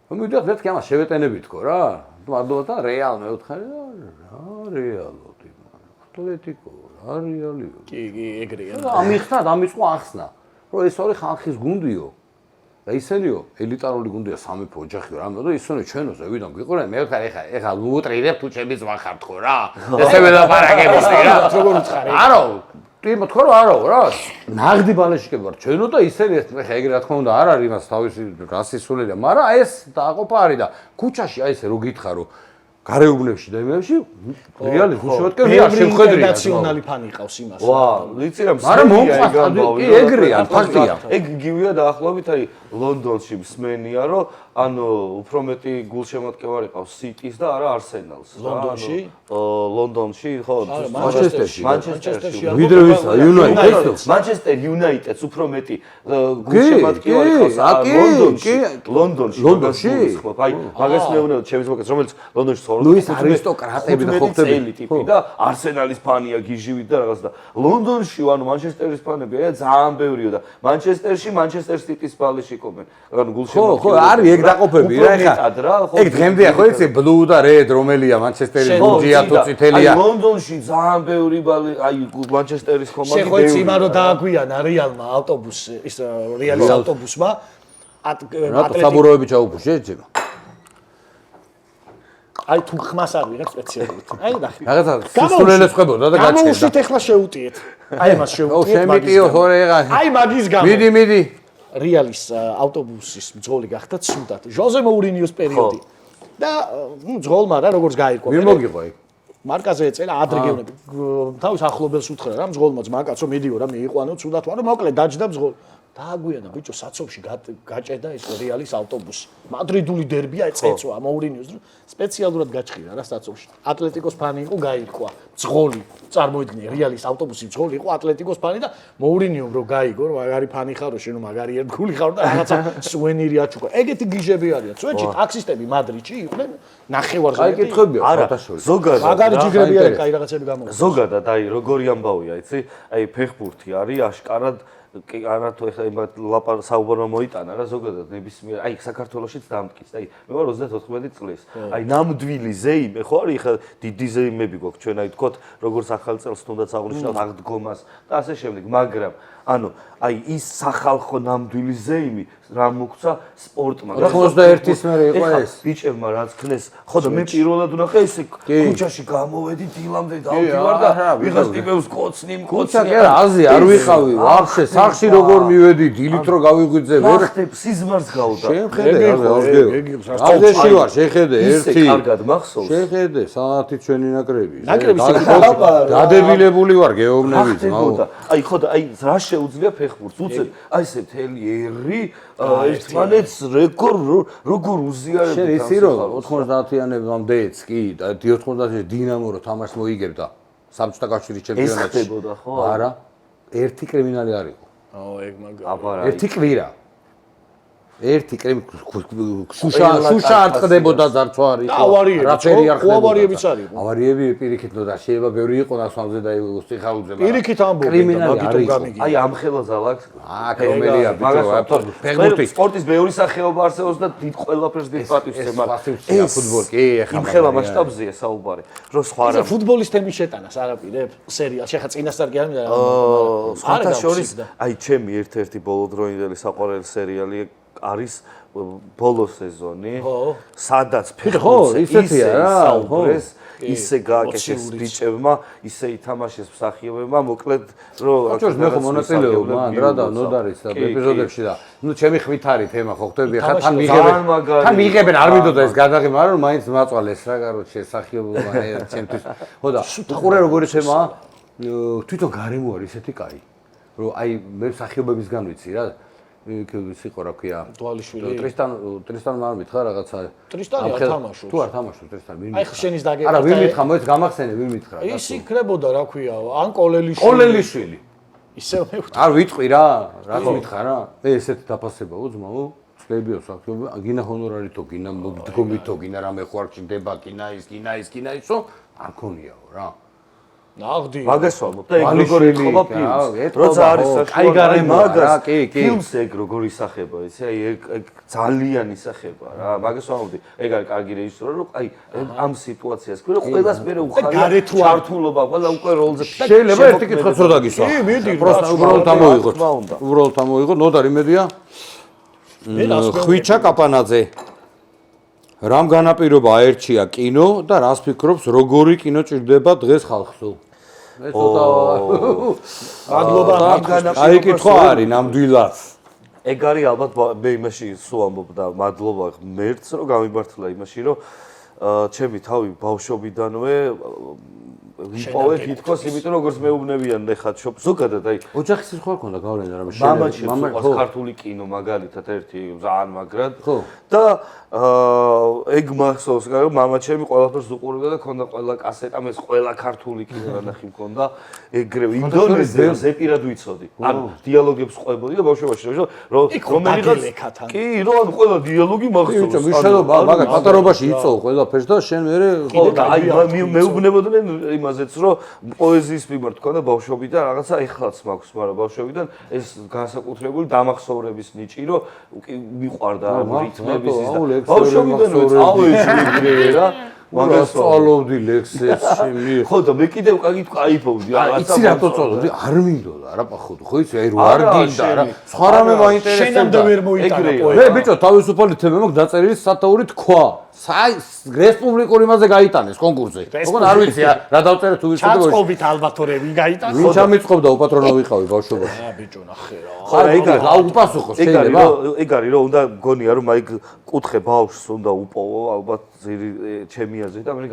მივიდეთ მეთქი ამას შევეტენებითქო რა. მადლობა და რეალ მეუთხარი რა რეალო ატლეტიკო რა რეალიო. კი, ეგრეა. ამიხსნა ამიწყო ახსნა. რომ ეს ორი ხალხის გუნდიო. და ისენიო ელიტარული გუნდია სამეფო ოჯახიო რამე და ისინი ჩვენოზე ვიდან გიყურენ მე ვთქარ ეხა უტრირებ თუ ჩემი ზღვა ხართ ხო რა ესე ველაპარაკებოსი რა როგორ უცხარი არო კი მოთქო რომ არო რა ნაღდი ბალეშიკები ვარ ჩვენო და ისინი ეხა ეგრე რა თქმა უნდა არ არის იმას თავისი რასისულელია მაგრამ ეს დააყოფა არის და ქუჩაში აი ესე რო გითხრა რომ გარეუბნებში და იმებში რეალი გუშევატკე მე არ შემხედრია ნაციონალი ფანი ყავს იმას ვა ვიცი რა მაგრამ მომყვა კი ეგრეა ფაქტია ეგ გივია დაახლოებით აი ლონდონში მსმენია რომ ანუ უფრო მეტი გულშემატკივარი ყავს სიტის და არა არსენალს ლონდონში ხო მანჩესტერში ვიდრე ვისა იუნაიტედს მანჩესტერ იუნაიტედს უფრო მეტი გულშემატკივარი ყავს ლონდონში აი მაგას მეუბნებოდ ჩემს მოკეს რომელიც ლონდონში ლუის არისტოკრატები და ხო ხტები ტიპი და არსენალის ფანია გიჟივით და რაღაც და ლონდონში ანუ მანჩესტერის ფანები აი ძალიან ბევრიო და მანჩესტერში მანჩესტერ სიტის ბალეშიკობენ ანუ გულშემატკივარი ხო არის ეგ დაყოფები რა ეხა ეგ დღემდეა ხო იცი ბლუ და რედ რომელია მანჩესტერის გუნდია თუ წითელია აი ლონდონში ძალიან ბევრი ბალი აი მანჩესტერის კომანდა შეხო იცი იმან რომ დააგვიანა რეალმა ავტობუსი ის რეალის ავტობუსმა რატო საბურავები ჩაუფუშე ეძება აი თუ ხმას არ ვიღებ სპეციალურად. აი ნახე. რაღაცა სისულელეს ხვებოდა და გაჩერდა. გამოვშვით ახლა შევუტიეთ. აი მას შევუტიეთ. ო შემიტიო თორე ეგა. აი მაგის გამო. მიდი. რეალის ავტობუსის მძღოლი გახდა ცუდად. ჟოზე მოურინიოს პერიოდი. და ნუ მძღოლმა რა როგორც გაირკვა. ვინ მოგიყვა იქ? მარკაზე ეწერა ადრეგევნები. თავის ახლობელს უთხრა რა მძღოლმა ძმა კაცო მიდიო რა მიიყვანო ცუდად ვარო მოკლედ დაჯდა მძღოლი. დააგვიანა ბიჭო საცობში გაჭედა ეს რეალის ავტობუსი. მადრიდული დერბია ეწეწვა მოურინიოს სპეციალურად გაჭხირა რა საცობში. ატლეტიკოს ფანი იყო გაირკვა. მძღოლი წარმოიდგინე რეალის ავტობუსი მძღოლი იყო ატლეტიკოს ფანი და მოურინიომ რო გაიგო რომ მაგარი ფანი ხარო შენ მაგარი ერთგული ხარ და რაღაცა სუვენირი აჩუქა. ეგეთი გიჟები არიან. სვეტში ტაქსისტები მადრიდში იყვნენ ნახევარზე. აი კითხებია ფოტოშოპი. ზოგადად მაგარი ჯიგრები არის, კაი რაღაცები გამოვიდა. ზოგადად აი როგორი ამბავია, იცი? აი ფეხბურთი არის აშკარად კი არა თუ ეხლა იმათ საუბარმა მოიტანა რა ზოგადად ნებისმიერ აი საქართველოშიც დამტკიც აი მე ვარ 34 წლის აი ნამდვილი ზეიმე ხო არის ეხლა დიდი ზეიმები გვაქვს ჩვენ აი თქოთ როგორც ახალ წელს თუნდაც აღნიშნავთ აღდგომას და ასე შემდეგ მაგრამ ანუ აი ის სახალხო ნამდვილი ზეიმი რა მოგცა სპორტმა 91-ის მერე იყო ეს ბიჭებმა რაც ქნეს ხო და მე პირველად ვნახე ესე ქუჩაში გამოვედი დილამდე დავდივარ და ვიღაც ტიპებს კოცნი ქუჩა კი არა აზია არ ვიყავი ვაფშე სახში როგორ მივედი დილით რო გავიღვიძე ვერ ხტებ სიზმარს გავდა შეხედე აზიაში ვარ შეხედე ერთი კარგად მახსოვს შეხედე საათი ჩვენი ნაკრები დადებილებული ვარ გეუბნებით მაო აი ხო და აი რა შეუძლია ფეხბურთს უცებ აი ესე მთელი ერი ერთმანეთს როგორ უზიარებს შენ ისი რომ 90-იანებამდეც კი და 90-იანებში დინამო რო თამაშს მოიგებდა საბჭოთა კავშირის ჩემპიონატში არა ერთი კრიმინალი არ იყო აო ეგ მაგარი ერთი კვირა ერთი შუშა არ წდებოდა ძარცვარი ავარიები ავარიებიც არის ავარიები პირიქით და შეიძლება ბევრი იყო ნასვამზე და უსიხარულზე პირიქით ამბობენ და მაგითო გამიგია აი ამ ხელოზალ აქვს რომელია ბიჭო ფეხბურთი სპორტის ბევრი სახეობა არსებობს და დიდ ყველაფერს დიდ პატივს ემატებს ეს ფუტბოლი კი ეხლა იმ ხელა მასშტაბზეა საუბარი რომ სხვა რა ფუტბოლის თემის შეტანას არაპირებ სერიალში ახლა წინასწარ კი არ მინდა სხვათა შორის აი ჩემი ერთ-ერთი ბოლოდროინდელი საყვარელი სერიალი არის ბოლო სეზონი სადაც ფეხბურთი ისეთია რა საუბრეს ისე გააკეთეს ბიჭებმა ისე ითამაშეს მსახიობებმა მოკლედ რომ აჩვენოს მე ხომ მონაწილეობ მან რა და ნოდარის და ეპიზოდებში და ნუ ჩემი ხმით არის თემა ხო ხტები ხა თან მიიღებენ არ მინდოდა ეს გადაღება მაგრამ მაინც მაწვალეს რა კაროჩე მსახიობობა ჩემთვის ხო და უყურე როგორი თემაა თვითონ გარემო არის ესეთი კაი რომ აი მე მსახიობებისგან ვიცი რა სიყო რა ქვია დვალიშვილი ტრისტან არ მითხრა რაღაცა ტრისტანი არ თამაშობს თუ არ თამაშობს ტრისტანი ვინ აი ხშენის დაგეკითხა არა ვინ მითხრა მოიც გამახსენე ვინ მითხრა ის იქნებოდა რა ქვია ან კოლელიშვილი ისევ მევხვდი არ ვიტყვი რა რაც მითხრა რა ესეთი დაფასებაო ძმაო წლებიო საქმე გინა ჰონორარითო გინა მდგომითო გინა რამე ხო არ ჩნდება გინა ისო არ ქონიაო რა ნაღდი. მაგას ვამბობ და ეგ როგორ ეთქობა ფილმს. როცა არის საშუალება მაგას ფილმს ეგ როგორ ისახება, იცი? აი ეგ ძალიან ისახება რა. მაგას ვამბობდი. ეგ არის კარგი რეჟისორი, რომ აი ამ სიტუაციას ქვია, ყველას მე უხარია ჩართულობა, ყველა უკვე როლზე. შეიძლება ერთი კითხვაც რო დაგისვა. კი, მიდი. პროსტა უბრალოდ ამოიღოთ. უბრალოდ ამოიღოთ. ნოდარ იმედია. ხვიჩა კაპანაძე. რამ განაპირობა აერჩია კინო და რას ფიქრობს, როგორი კინო ჭირდება დღეს ხალხს? ეს ცოტა მადლობა აი კითხვა არის ნამდვილად. ეგ არის ალბათ მე იმაში სულ ამბობ და მადლობა მერც რომ გამიმართლა იმაში რომ ჩემი თავი ბავშვობიდანვე ვიპოვე თითქოს იმიტომ როგორც მეუბნებიან ნახат შოპ ზოგადად აი ოჯახის სიხვალე ჰქონდა გავლენა რამე მამაჩემს ქართული კინო მაგალითად ერთი ძალიან მაგრად და ეგ მახსოვს რომ მამაჩემი ყველაფერს უყურებდა და ქონდა ყველა კასეტა მე ყველა ქართული კინო ნახი მქონდა ეგრევე ინდონეზიას ეპირად ვიცოდი ანუ დიალოგებს ყვებოდი და ბავშვობაში რომ რომელიღაც კი რომ ანუ ყველა დიალოგი მახსოვს მიშელობა მაგა პატარობაში იწოვ ყველაფერს და შენ მე ხო და აი მეუბნებოდნენ იმაზეც რომ პოეზიის მიმართ ქონდა ბავშვობიდან რაღაცა ეხლაც მაქვს მაგრამ ბავშვობიდან ეს განსაკუთრებული დამახსოვრების ნიჭი რომ მიყვარდა რიტმების და ბავშვობიდანვე წავეჭრე რა მაგას სწავლობდი ლექსებს შემი ხო და მე კიდევ კაიფობდი იცი რატო წავედი არ მინდოდა რა პახო ხო იცი აი რო არ გინდა რა სხვა რამე მაინტერესებდა შენამდე ვერ მოიტანა პოემა მე ბიჭო თავისუფალი თემა მაქვს დაწერილი სათაური თქვა რესპუბლიკურ იმაზე გაიტანეს კონკურსზე ოღონდ არ ვიცი რა დავწერე თუ ვიცოდი ჩაწყობით ალბათორე ვინ გაიტანეს ვინ ჩამიწყობდა უპატრონო ვიყავი ბავშვობაში ბიჭო ნახე რა ხო ეგ არის აუპასუხო შეიძლება ეგ არის რომ უნდა გონია რომ აი კუთხე ბავშვს უნდა უპოვო ალბათ ჩემი აზრით და მე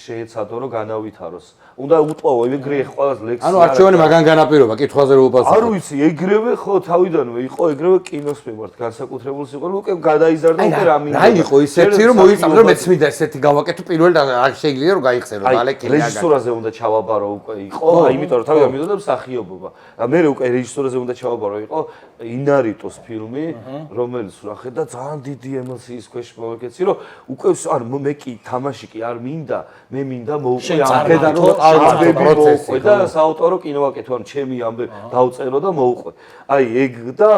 შეეცადო რომ განავითაროს უნდა უპოვო ეგრე ყველას ლექსი ანუ არჩევანი მაგან განაპირობა კითხვაზე რო უპასუხო არ ვიცი ეგრევე ხო თავიდანვე იყო ეგრევე კინოს მიმართ განსაკუთრებული სიყვარული უკვე გადაიზარდა უკვე რა მინდა რა იყო ისეთი რომ მოიწამდა რომ მეც მინდა ესეთი გავაკეთო პირველ და არ შეიძლება რომ გაიხსენო მალე კინო რეჟისორაზე უნდა ჩავაბარო უკვე იყო იმიტომ რომ თავიდან მიდოდა მსახიობობა და მე უკვე რეჟისორაზე უნდა ჩავაბარო იყო ინარიტოს ფილმი რომელიც ნახე და ძალიან დიდი ემოციის ქვეშ მოვეკეცი რომ უკვე ანუ მე კი თამაში კი არ მინდა მე მინდა მოვყვე ამბები რომ პროცესი და საავტორო კინოვაკეთო ან ჩემი ამბები დავწერო და მოვყვე აი ეგ და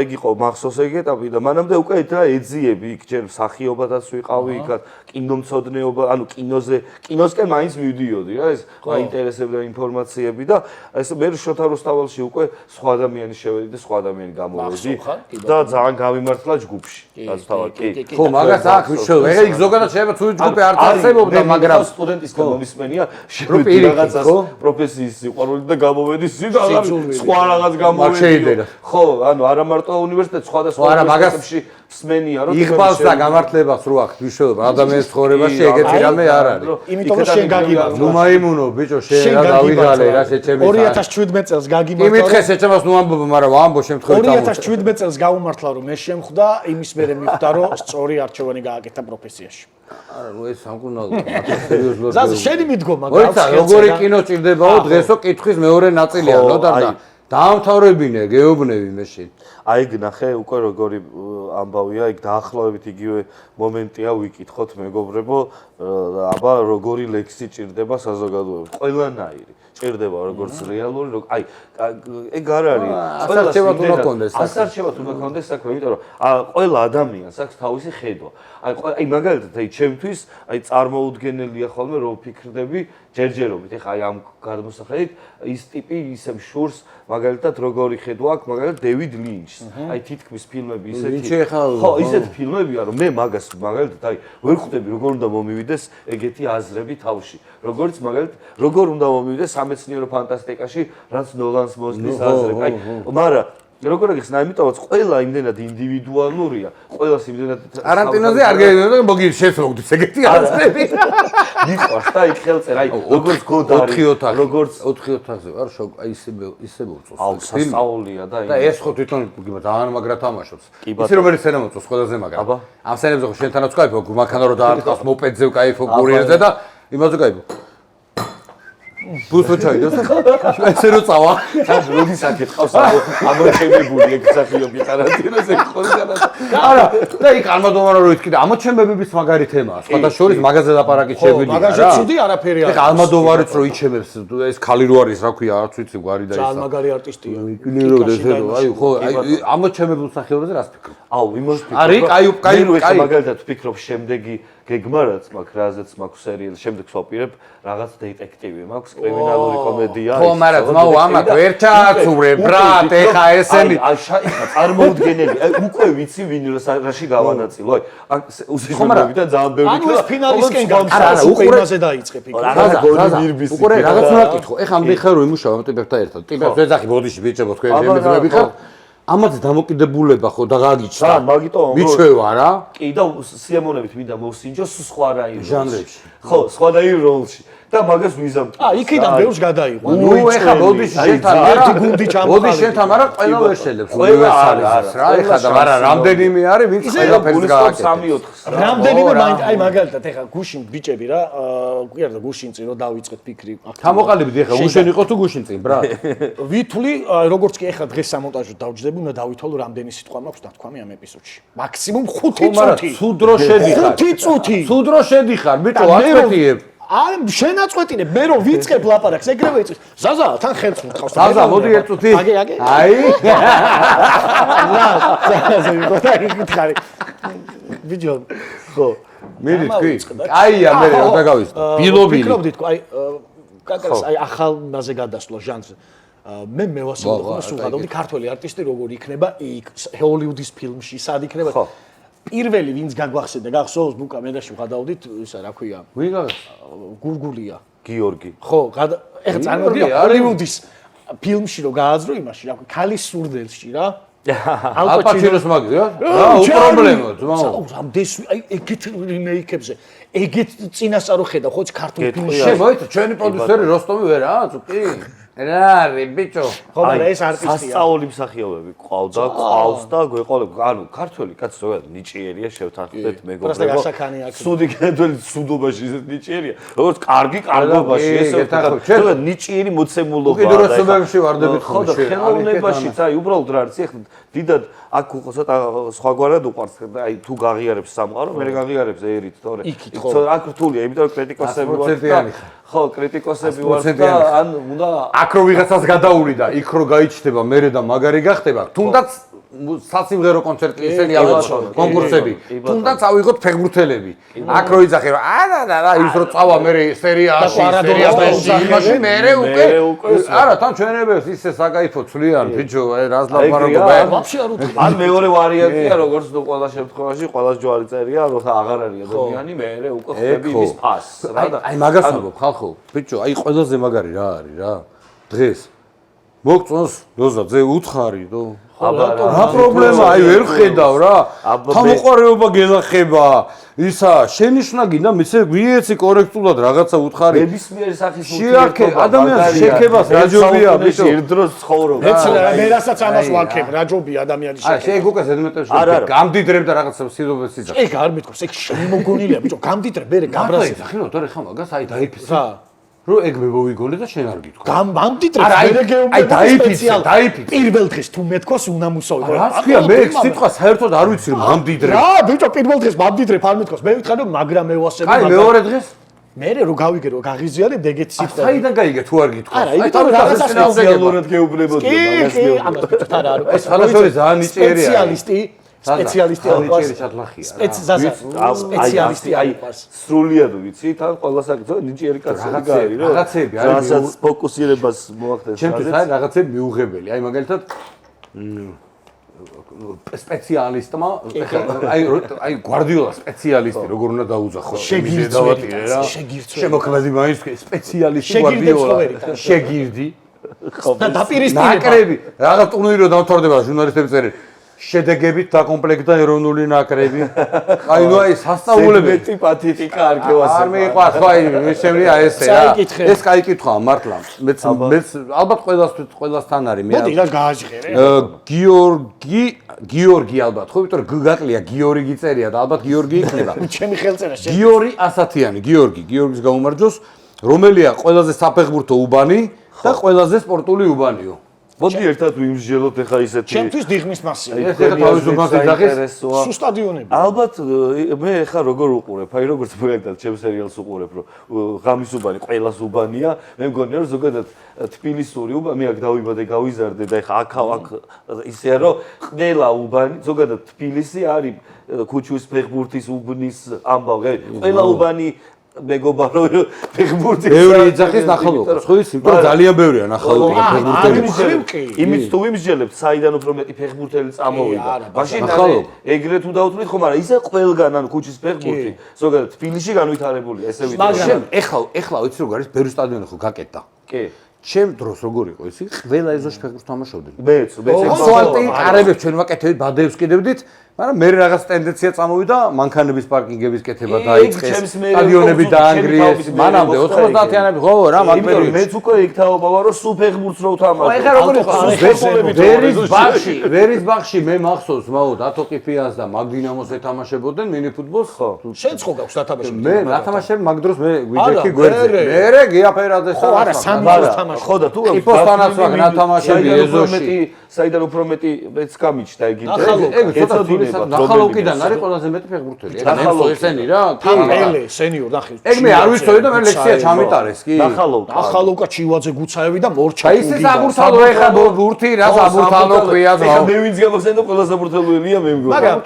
ეგ იყო მახსოვს ეგ ეტაპი და მანამდე უკვე და ეძიები იქ ჯერ მსახიობადაც ვიყავი იქაც კინომცოდნეობა ანუ კინოსკენ მაინც მივდიოდი რა ეს მაინტერესებდა ინფორმაციები და ეს მე შოთა რუსთაველში უკვე სხვა ადამიანი შევედი და სხვა ადამიანი გამოვედი და ძალიან გამიმართლა ჯგუფში რუსთავად კი ხო მაგას აქ ვიშოვე ეგ ზოგადად შეიძლება თუ ჯგუფი არ წარსებობდა მაგრამ სტუდენტისგან მომისმენია შევედი რაღაცას პროფესიის სიყვარული და გამოვედი სხვა რაღაც გამოვედი ხო ანუ არა მარტო უნივერსიტეტ სხვადასხვა უნივერსიტეტებში სმენია რომ იღბალს და გამართლებას რო აქვს ვიშოვება ადამიანის ცხოვრებაში ეგეთი რამე არ არის იმიტომ რომ შენ გაგიმართლა ნუ მაიმუნო ბიჭო შენ რა დავიღალე რა შეჩემი 2017 წელს გაგიმართლა კი მითხე შეჩემას ნუ ამბობ მაგრამ ამბო შემთხვევით 2017 წელს გაუმართლა რომ მე შემხვდა იმის მერე მიხვდა რომ სწორი არჩევანი გააკეთა პროფესიაში არა ნუ ეს სამკურნალოა სერიოზულად ზაზ შენი მიდგომა გავს მოიცა როგორი კინო ჭირდებაო დღესო კითხვის მეორე ნაწილია ნოდარ და დაამთავრებინე გეუბნები მე შენ აი ნახე უკვე როგორი ამბავია იქ დაახლოებით იგივე მომენტია ვიკითხოთ მეგობრებო აბა როგორი ლექსი ჭირდება საზოგადოებას ყველანაირი ჭირდება როგორც რეალური აი ეგ არ არის ასარჩევად უნდა კონდეს ასარჩევად უნდა კონდეს საქმე იმიტომ რომ ყველა ადამიანს აქვს თავისი ხედვა აი მაგალითად აი ჩემთვის აი წარმოუდგენელია ხოლმე რომ ვფიქრდები ჯერჯერობით ეხა აი ამ გადმოსახედით ის ტიპი ისე შურს მაგალითად როგორი ხედვა აქვს მაგალითად დევიდ ლინჩს აი თითქმის ფილმები ისეთი ხო ისეთი ფილმებია რომ მე მაგას მაგალითად აი ვერ ხვდები როგორ უნდა მომივიდეს ეგეთი აზრები თავში როგორც მაგალითად როგორ უნდა მომივიდეს სამეცნიერო ფანტასტიკაში რაც ნოლანს მოსდის აზრები აი მაგრამ როგორ აღიხსნა იმიტომაც ყველა იმდენად ინდივიდუალურია ყველას იმდენად არანტინოზე არ გეუბნები მოგიჩ შეცმოგდით ეგეთი აზრები მიყვარს და იქ ხელწერა აი როგორც გოდარი როგორც 4 ოთახზე ვარ შოკ აი ისე მოწოს აუ სასწაულია და ეს ხო თვითონ ძალიან მაგრა თამაშობს იცი რომელი სცენა მოწოს ყველაზე მაგრა ამ სცენებზე ხო შენთანაც კაიფო გუმანქანა რო დაარტყავს მოპედზე კაიფო გურიერზე და იმაზე კაიფო ბუსო ჩაიდოს. ესე რო წავა. თან როდის აკითხავს ამოჩემებული ეგ მსახიობი ტარანტინოს ეგ ხოლმე არა, და იქ ალმოდოვარო რო ითქიდა, ამოჩემებების მაგარი თემაა. სხვადასხვა მაგაზე ლაპარაკი შეგვიძლია რა. მაგაზე ცუდი არაფერი არის. ეგ ალმოდოვარიც რო იჩემებს, ეს ქალი რო არის, რა ქვია, არც ვიცი, გვარი და ისა. ძალიან მაგარი არტისტია. აი, ხო, აი ამოჩემებულ მსახიობებზე რას ფიქრობ? აუ, იმას ფიქრობ. არის, კაი, მაგალითად ვფიქრობ შემდეგი გეგმარაც მაქვს, რაზეც მაქვს სერიალი, შემდეგს ვაპირებ, რაღაც დეტექტივი მაქვს, კრიმინალური კომედია. ხო, მაგრამ ძმაო, ამათ ვერ ჩააცურე, ბრატ, ეხა ესენი. აი, წარმოუდგენელი. უკვე ვიცი ვინ რაში გავანაწილო. აი, უსიშველი და ძალიან ბევრი ანუ ეს ფინალისკენ გამხსნა, უკვე იმაზე დაიწყე ფიქრი. რაღაცა გოლი მირბის. უკვე რაღაც უნდა კითხო. ეხა მიხარ რომ იმუშავა ამ ტიპებთან ერთად. ტიპებს ეძახი ბოდიში ბიჭებო, თქვენ შემიძლები ხარ. ამათ დამოკიდებულება ხო და გაგიჩნდა. რა, მაგიტომ მიჩვევა რა. კი და სიამოვნებით მინდა მოვსინჯოს სხვა რაიონში. ჟანრებში. ხო, სხვადასხვა როლში. და მაგას ვიზამ. იქიდან ბევრს გადაიღო. ნუ ეხა ბოდიში შენთან ერთი გუნდი ჩამოყალიბდა. ბოდიში შენთან, მაგრამ ყველა ვერ შედებს. უნივერსალიზმს რა, ეხა და მაგრამ რამდენიმე არის, ვინც ყველაფერს გააკეთებს. 3-4-ს. რამდენიმე აი მაგალითად ეხა გუშინ ბიჭები რა, კი არა გუშინ წინ რომ დავიწყეთ ფიქრი. ჩამოყალიბდი ეხა გუშინ იყო თუ გუშინ წინ, ბრატ? ვითვლი, როგორც კი ეხა დღეს სამონტაჟო დავჯდები, უნდა დავითვალო რამდენი სიტყვა მაქვს დათქვამი ამ ეპიზოდში. მაქსიმუმ 5 წუთი. თუ დრო შედიხარ. 5 წუთი. თუ დრო შედიხარ, ბიჭო, აწყვეტიებ. აი, შენ აწყვეტინებ, მე რომ ვიწყებ ლაპარაკს, ეგრევე იწვის. ზაზა, თან ხელს მიყავს. ზაზა, მოდი ერთ წუთი. აი. ზაზა, ზოგადად იკითხარი. ბიჭო, ხო. მიდი თქვი. კაია, მე რა გავისწრე. ბილობილი. ფიქრობდით, აი, კაკას აი ახალმაზე გადასვლა ჟანრზე. მე მევასწავლე ხოლმე სულ გადავდი ქართველი არტისტი როგორ იქნება იქ ჰოლივუდის ფილმში, სად იქნება. ხო. პირველი ვინც გაგვახსენდა, გახსოვს ბუკა მე და შევხადავდით, ისა რა ქვია? ვინ გაგას? გურგულია. გიორგი. ხო, ეხლა წარმოიდგინე ჰოლივუდის ფილმში რო გააძრო იმაში, რა ქვია, ქალის სურდელში რა. ალპაჩინოს მაგია? რა, უპრობლემო, ძმაო. რამდენს აი ეგეთ რიმეიკებზე, ეგეთ წინასწარო ხედავ, ხო, ქართულ ფილმში. შემოიცა ჩვენი პროდიუსერი როსტომი ვერა, წუკი? რა არის, ბიჭო? ხო, მაგრამ ეს არტისტია. სასწაული მსახიობები ყავდა, ყავს და გვეყოლებ. ანუ ქართველი კაცი ზოგადად ნიჭიერია, შევთანხმდეთ მეგობრებო. სუდი ქართველი სუდობაში ისეთ ნიჭიერია. როგორც კარგი კარგობაში, ესე ზოგადად ნიჭიერი მოცემულობა. უკიდურესობებში ვარდებით ხო და ხელოვნებაშიც, აი უბრალოდ რა არის, ეხლა დიდად აქ ცოტა სხვაგვარად უყარს, აი თუ გაღიარებს სამყარო, მე გაღიარებს ერით, თორე აქ რთულია, იმიტომ რომ კრიტიკოსები ვართ და ხო, კრიტიკოსები ვართ და ან უნდა აქ რო ვიღაცას გადაურიდა, იქ რო გაიჩნდება მერე და მაგარი გახდება, თუნდაც სასიმღერო კონცერტი ესენი ალბათ კონკურსები. თუნდაც ავიღოთ ფეხბურთელები. აქ რო იძახე რომ არა, ის რო წავა მერე სერიაში, იმაში მერე უკვე არა, თან ჩვენებებს ისე საკაიფო ცვლიან, ბიჭო, აი რას ლაპარაკობ? ან მეორე ვარიანტია, როგორც ნუ ყველა შემთხვევაში, ყველა ჯვარი წერია, რომ აღარ არის ადამიანი, მერე უკვე ხდები იმის ფასს, რა და აი მაგას ამბობ, ხალხო, ბიჭო, აი ყველაზე მაგარი რა არის რა? დღეს მოგწონს დოზა ზე უთხარი დო რა პრობლემა აი ვერ ხედავ რა თამოყარეობა გელახება ისა შენიშნა გინდა მეცე გვიეცი კორექტულად რაღაცა უთხარი ნებისმიერი სახის შეაქე ადამიანს შექებას რაჯობია ბიჭო ერთ დროს ცხოვრობ მე რასაც ამას ვაქებ რაჯობია ადამიანის შექება აი შე გუკას ედმეტებს გამდიდრებ და რაღაცა სიდობეს იზახ ეგ არ მეთქოს ეგ შემოგონილია ბიჭო გამდიდრებ მე გაბრაზი ხილო თორე ხა მაგას აი დაიფიცე რო ეგ მე მოვიგონე და შენ არ გითქვა. გამდიდრებს მე გეუბნები დაიფიცე. პირველ დღეს თუ მეთქვა უნდა მუსაუბრე. რა თქვია მე ეგ სიტყვა საერთოდ არ ვიცი რომ მამდიდრებ. რა ბიჭო პირველ დღეს მამდიდრებ არ მეთქვა. მე ვითხარ რომ მაგრამ მე ვასწრებ. აი მეორე დღეს მე რო გავიგე რომ გაღიზიანებ ეგეთ სიტყვა. საიდან გაიგე თუ არ გითქვა. არა იმიტომ რომ რაღაცა სპეციალურად გეუბნებოდი მაგას კი ამას ბიჭო თან არა. ეს ფალაშორი ძალიან ნიჭიერია. სპეციალისტი სპეციალისტი აი სრულიად ვიცი თან ყველა საკითხი ნიჭიერი კაცები გარი რა რაღაცები არის რასაც ფოკუსირებას მოახდენს ჩემთვის არის რაღაცები მიუღებელი აი მაგალითად სპეციალისტმა აი გვარდიოლა სპეციალისტი როგორ უნდა დაუძახო შეგირდველი რა შემოქმედი მაინც სპეციალისტი გვარდიოლა შეგირდი და დაპირისპირება ნაკრები რაღაც ტურნირო დამთავრდება ჟურნალისტები წერენ შედეგებით დაკომპლექტდა ეროვნული ნაკრები. აი ნუ აი სასწაულებები პათეტიკა არ გევასება. არ მიყვარს ხო აი შემიძლია ესე რა. ეს კაი კითხვა მართლა. მეც ალბათ ყველასთან არის მე. მოდი რა გააჟღერე. გიორგი ალბათ ხო იმიტომ რომ გ გაკლია გიორგი წერია და ალბათ გიორგი იქნება. ჩემი ხელწერა გიორი ასათიანი გიორგის გაუმარჯოს რომელია ყველაზე საფეხბურთო უბანი და ყველაზე სპორტული უბანიო. მოდი ერთად ვიმსჯელოთ ახლა ისეთი. ჩემთვის დიღმის მასივი. ეს ახლა თავისუფლად იძახის. სულ სტადიონები. ალბათ მე ახლა როგორ უყურებ, აი როგორც პროექტად ჩემ სერიალს უყურებ, რომ ღამის უბანი ყველას უბანია, მე მგონია რომ ზოგადად თბილისური უბანი, მე აქ დავიბადე, გავიზარდე და ახლა აქ ისეა რომ ყველა უბანი, ზოგადად თბილისი არის ქუჩის ფეხბურთის უბნის ამბავი, ყველა უბანი მეგობრა რომ ფეხბურთი ბევრი იძახის ნახალოკოს, ხო იცი, რომ ძალიან ბევრია ნახალოკი ფეხბურთელი. იმით თუ ვიმსჯელებთ, საიდან უფრო მეტი ფეხბურთელი წამოვიდა. მაშინ ეგრეთ თუ დავთვლით ხო, მაგრამ ისე ყველგან ანუ ქუჩის ფეხბურთი, ზოგადად თბილისში განვითარებულია, ესე ვიტყვი. მაგრამ ეხლა ვიცი როგორ არის, ბევრი სტადიონი ხო გაკეტა. კი. ჩემ დროს როგორ იყო იცი? ყველა ეზოში ფეხბურთს თამაშობდნენ. მეც ასფალტი, კარებებს ჩვენ ვაკეთებდით, ბადეებს კიდევდით, მაგრამ მე რაღაც ტენდენცია წამოვიდა, მანქანების პარკინგების კეთება დაიწყეს, სტადიონები დაანგრიეს, მანამდე 90-იანები ხო რა, მაგ პერიოდში. მეც უკვე იქ თაობავა რომ სულ ფეხბურთს რო ვთამაშობ. ეხლა როგორ იყო? ვერის ბაღში მე მახსოვს, მაო დათო ყიფიანს და მაგდინამოს ეთამაშებოდნენ მინიფუტბოლს, ხო? შეწყო გაქვს დათამაშები. მე დათამაშები მაგ დროს მე ვიჯექი გვერდზე. მე გიაფერადეს ხო არა, სამი ხო და თუ ყიფოსთანაც მაგ დათამაშები ეზოში. საიდან უფრო მეტი მეც გამიჩნდა ეგ ნახალოკიდან არის ყველაზე მეტი ფეხბურთელი. ეგ ნახალოკი ესენი რა. პელე, სენიორ ნახე. ეგ მე არ ვიცოდი და მე ლექცია ჩამიტარეს კი. ნახალოკა ჩივაძე გუცაევი და მორჩა. აი ესე საბურთალო ეხა ბურთი რა საბურთალო ქვია ზო. ეხა მე ვინც გამახსენდა ყველა საბურთალოელია მე მგონი. მაგრამ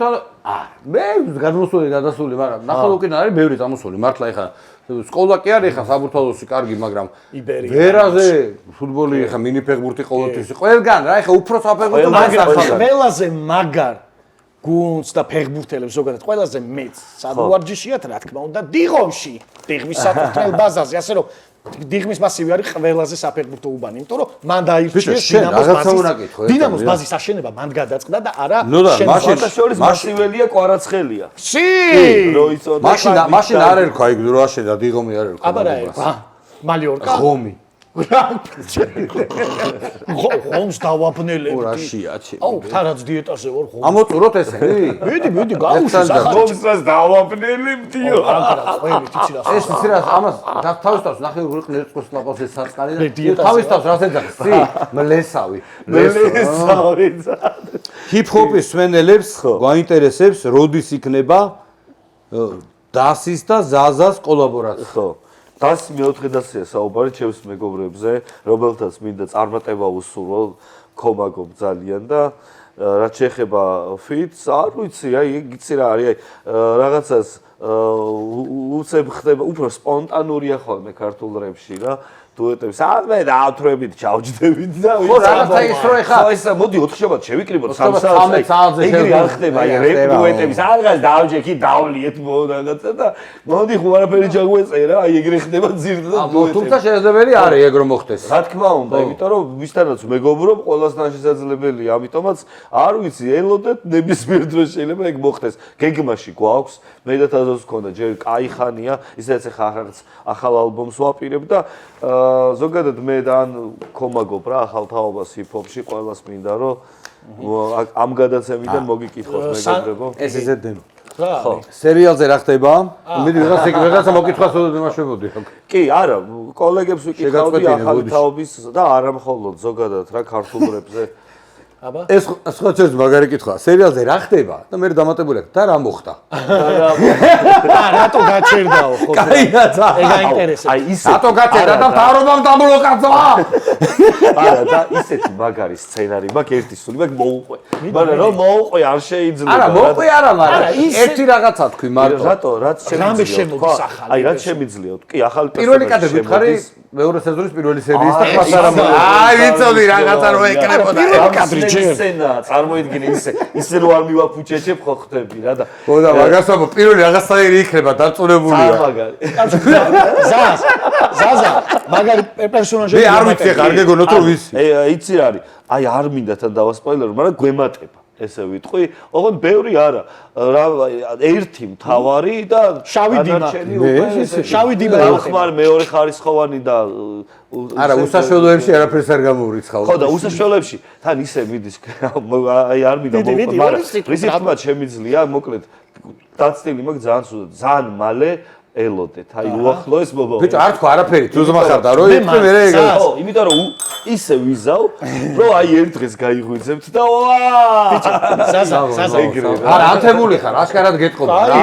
მე გადმოსული გადასული, მაგრამ ნახალოკიდან არის ბევრი წამოსული. მართლა ეხა სკოლა კი არის ეხა საბურთალოსი კარგი, მაგრამ ვერაზე ფუტბოლი ეხა მინი ფეხბურთი ყოველთვის ყველგან რა ეხა უფრო საფეხბურთო მაგარ ყველაზე მაგარ გუნდს და ფეხბურთელებს ზოგადად ყველაზე მეც სადვარჯიშიათ რა თქმა უნდა დიღომში დიღმის საფეხბურთო ბაზაზე ასე რომ დიღმის მასივი არის ყველაზე საფეხბურთო უბანი იმიტომ რომ მან დაირჩიეს დინამოს ბაზის აშენება მან გადაწყდა და არა შენობა შორის მასიველია კვარაცხელია სი მაშინ არ ერქვა იქ რო აშენდა დიღომი არ ერქვა აბა რა ერქვა მალიორკა ღომი ხომს დავაბნელებ. რაშია ჩემი. აუ, თანაც დიეტაზე ვარ ხომ. ამოწუროთ ესენი? მიდი, გაუშვი ხომს რას დავაბნელებდიო. ყველი თიცი რა. ეს იცი რა, ამას თავის ნახე ყნერწყოს ლაპავს ეს საწყალი და თავის თავს რას ეძახს? ცი? მლესავი. ჰიპ-ჰოპის სვენელებს გვაინტერესებს, როდის იქნება დასის და ზაზას კოლაბორაცია? ხო. Das მეოთხე დასია საუბარი ჩემს მეგობრებზე, რომელთაც მინდა წარმატება უსურვო, ქომაგობ ძალიან და რაც შეეხება ფიტს, არ ვიცი, აი იცი რა არის, აი რაღაცას უცებ ხდება, უფრო სპონტანურია ხოლმე ქართულ რეპში რა. დუეტებს ამე დაავთრებით ჩავჯდებით და ხო რაღაცა ის რო ეხა ხო ისა მოდი 4 შაბათ შევიკრიბოთ 3 საათზე ეგრე არ ხდება აი რეპ დუეტების რაღაც დავჯექი დავლიეთ რაღაცა და მოდი ხო არაფერი ჩაგვეწერა აი ეგრე ხდება ძირდა და დუეტები თუმცა შესაძლებელი არის ეგ რომ მოხდეს რა თქმა უნდა იმიტომ რომ ვისთანაც მეგობრობ ყველასთან შესაძლებელია ამიტომაც არ ვიცი ელოდეთ ნებისმიერ დროს შეიძლება ეგ მოხდეს გეგმაში გვაქვს მე და თაზოს გქონდა ჯერ კაი ხანია ისედაც ახლა რაღაც ახალ ალბომს ვაპირებ და ზოგადად მე და ან ქომაგობ რა ახალ თაობას ჰიპ-ჰოპში ყველას მინდა რომ ამ გადაცემიდან მოგიკითხოთ მეგობრებო ეს ისე დემო ხო სერიალზე რა ხდება? მიდი ვიღაცა მოკითხვას უდემაშებოდი კი არა კოლეგებს ვიკითხავდი ახალი თაობის და არა მხოლოდ ზოგადად რა ქართულ რეპზე აბა ეს სხვა წელს მაგარი კითხვა სერიალზე რა ხდება და მე დამატებული აქვს და რა მოხდა რატო გაჩერდაო ხო კაინაცა ეგ აინტერესებს აი ისე რატო გაჩერდა და თავრობამ დამბლოკაძა არა და ისეთი მაგარი სცენარი მაქვს ერთი სული მაგ მოუყვე მაგრამ რომ მოუყვე არ შეიძლება არა მოუყვე არა მაგრამ ერთი რაღაცა თქვი მარტო რატო რაც შემიძლია აი რაც შემიძლია კი ახალი პირველი კადრები ვთხარი მეორე სეზონის პირველი სერიის და ხმასარამ აი ვიცოდი რაღაცა რო ეკრებოდა პირველი კადრი სცენა წარმოიდგინე ისე რო არ მივაფუჩეჩებ ხო ხდები რა და ხო და მაგასა პირველი რაღაცაერი იქნება დაწურებულია მაგარი ზაზა მაგარი პერსონაჟი მე არ ვიცი ხარ გეგონო თუ ვის იცი რა არის აი არ მინდა თან დავასპოილერო მაგრამ გვემატება ესე ვიტყვი ოღონდ ბევრი არა რა ერთი მთავარი და შავი დინა შავი დინა ხმარ მეორე ხარისხოვანი და არა უსაშველოებში არაფერს არ გამოვრიცხავ ხო და უსაშველოებში თან ისე მიდის აი არ მინდა მაგრამ რისით შემიძლია მოკლედ დაცდილი მაქვს ძალიან სულ ძალიან მალე ელოდეთ. აი უახლოეს მობაულა. ბიჭო, არ თქვა არაფერი, თუ ზმახარდა, რო იფრე მე ეგ. ხო, იმიტომ რომ ისე ვიზავ, რომ აი ერთ დღეს გაიღვიძებთ და ვა! ბიჭო, ზაზა. არა, ანთებული ხარ, აშკარად გეტყობ რა.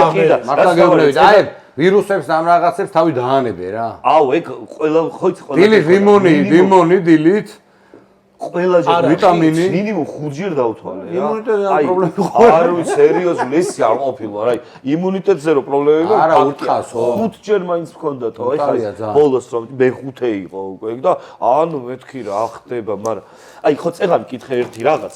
მართლა გეუბნები, აი ვირუსებს ამ რაღაცებს თავი დაანებე რა. აუ, ეგ ყველა ხოიც ყველა. დილით ლიმონი, დილით ყველაჯერ ვიტამინი მინიმუმ 5 ჯერ დავთვალე რა. იმუნიტეტზე პრობლემა ხო? არ ვიცი, სერიოზული ეს არ ყოფილა რა. იმუნიტეტზე რო პრობლემები არა უთქასო. 5 ჯერ მაინც მქონდათ, აი ხა ბოლოს რომ მე-5 იყო უკვე და ანუ მეთქი რა ხდება, მაგრამ აი ხო წეღარ მკითხე ერთი რაღაც,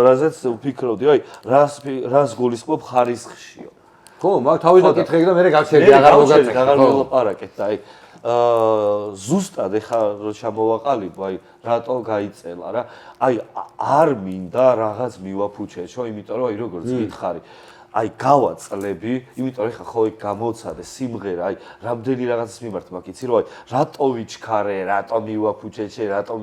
რაზეც ვფიქრობდი, აი რას გულისხმობ ხარისხშიო. ხო, მაგ თავი დაკითხე და მე გავშერდი აღარ მოგაწექ. აღარ მოლაპარაკეთ და აი ზუსტად ეხა რო ჩამოვაყალიბო, აი რატო გაიწელა რა. აი არ მინდა რაღაც მივაფუჩეშო, იმიტომ რომ აი როგორც გითხარი, აი გავაწლები, იმიტომ რომ ეხა ხო იქ გამოცადე სიმღერა, აი რამდენი რაღაცის მიმართ მაქვს, იცი რომ აი რატო ვიჩქარე, რატო მივაფუჩეშე, რატო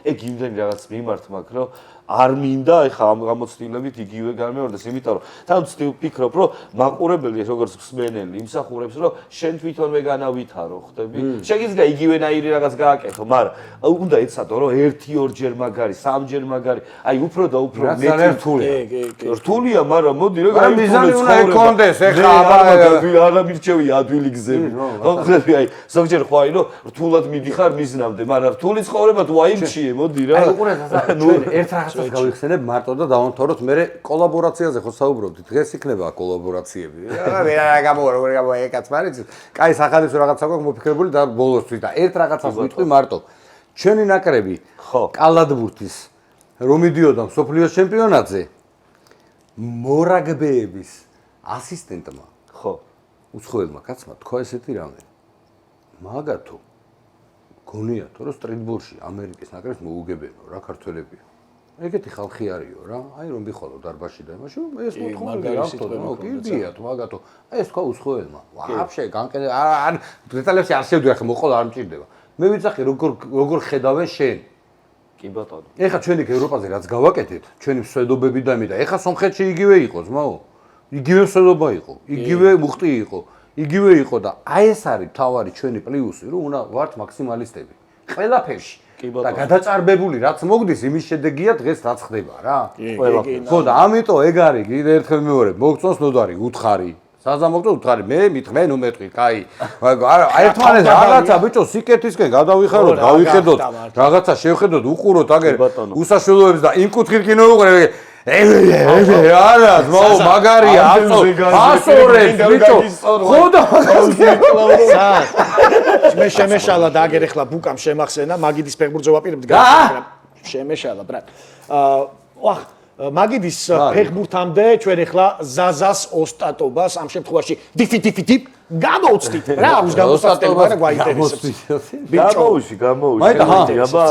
ეგ იმდენი რაღაც მიმართ მაქვს, რომ არ მინდა ეხა ამ გამოცდილებით იგივე გამეორდეს, იმიტომ რომ თან ვფიქრობ, რომ მაყურებელი როგორც მსმენელი იმსახურებს, რომ შენ თვითონვე განავითარო, ხდები? შეგიძლია იგივენაირი რაღაც გააკეთო, მაგრამ უნდა ეცადო, რომ 1-2 ჯერ მაგარი, 3 ჯერ მაგარი, აი უფრო და უფრო მეტი რთულია. რთულია, მაგრამ მოდი რა მიზანი უნდა ეკონდეს, ეხა არა მირჩევი ადვილი გზები. ხო ხდები, აი ზოგჯერ ხო აი რომ რთულად მიდიხარ მიზნამდე, მაგრამ რთული ცხოვრება თუ აიმჩიე, მოდი რა. აი უყურეთ, ჩვენ ერთ რაღაცას გავიხსენებ მარტო და დავამთავროთ, მე კოლაბორაციაზე ხო საუბრობთ, დღეს იქნება კოლაბორაციები. რა გამოვა ეკაც მარიც. კაი სახალისო რაღაცა გვაქვს მოფიქრებული და ბოლოსთვის და ერთ რაღაცას ვიტყვი მარტო. ჩვენი ნაკრები კალათბურთის რომ მიდიოდა მსოფლიოს ჩემპიონატზე მორაგბეების ასისტენტმა ხო უცხოელმა კაცმა თქვა ესეთი რამე. მაგათო გონიათო რომ სტრიტბოლში ამერიკის ნაკრებს მოუგებენო რა ქართველებია. ეგეთი ხალხი არისო რა. აი რომ მიხვალო დარბაზში და იმაში ეს მოთხოვნები რა თქო, კიდიათ მაგათო. აი ეს თქვა უცხოელმა. ვაფშე განკეთე არ დეტალებში არ შევდივარ, ხა მოყოლა არ მჭირდება. მე ვიცახი როგორ ხედავენ შენ. კი ბატონო. ეხა ჩვენ იქ ევროპაზე რაც გავაკეთეთ, ჩვენი მსვედობები და მე და ეხა სომხეთში იგივე იყო, ძმაო. იგივე მსვედობა იყო, იგივე მუხტი იყო, იგივე იყო და აი ეს არის თავარი ჩვენი პლუსი, რომ უნდა ვართ მაქსიმალისტები. ყველაფერში. და გადაწარბებული რაც მოგდის, იმის შედეგია დღეს რაც ხდება რა. ხო და ამიტომ ეგ არის კიდე ერთხელ მეორე, მოგწონს ნოდარი, უთხარი. საზა მოგწონს უთხარი, მე მითხმე, ნუ მეტყვი, კაი. არა, ერთმანეთს რაღაცა ბიჭო სიკეთისკენ გადავიხაროთ, გავიხედოთ, რაღაცა შევხედოთ, უყუროთ აგერ უსაშველოებს და იმ კუთხით კი ნოუყურე. არა, ძმაო, მაგარია, ასორებს, ბიჭო. ხო და მე შემეშალა და აგერ ახლა ბუკამ შემახსენა, მაგიდის ფეხბურთზე ვაპირებდი შემეშალა, ბრატ. ვახ მაგიდის ფეხბურთამდე ჩვენ ახლა ზაზას ოსტატობას ამ შემთხვევაში დიფი გამოვწდით რა არის გამოსტატები მაგრამ გვაინტერესებს გამოუში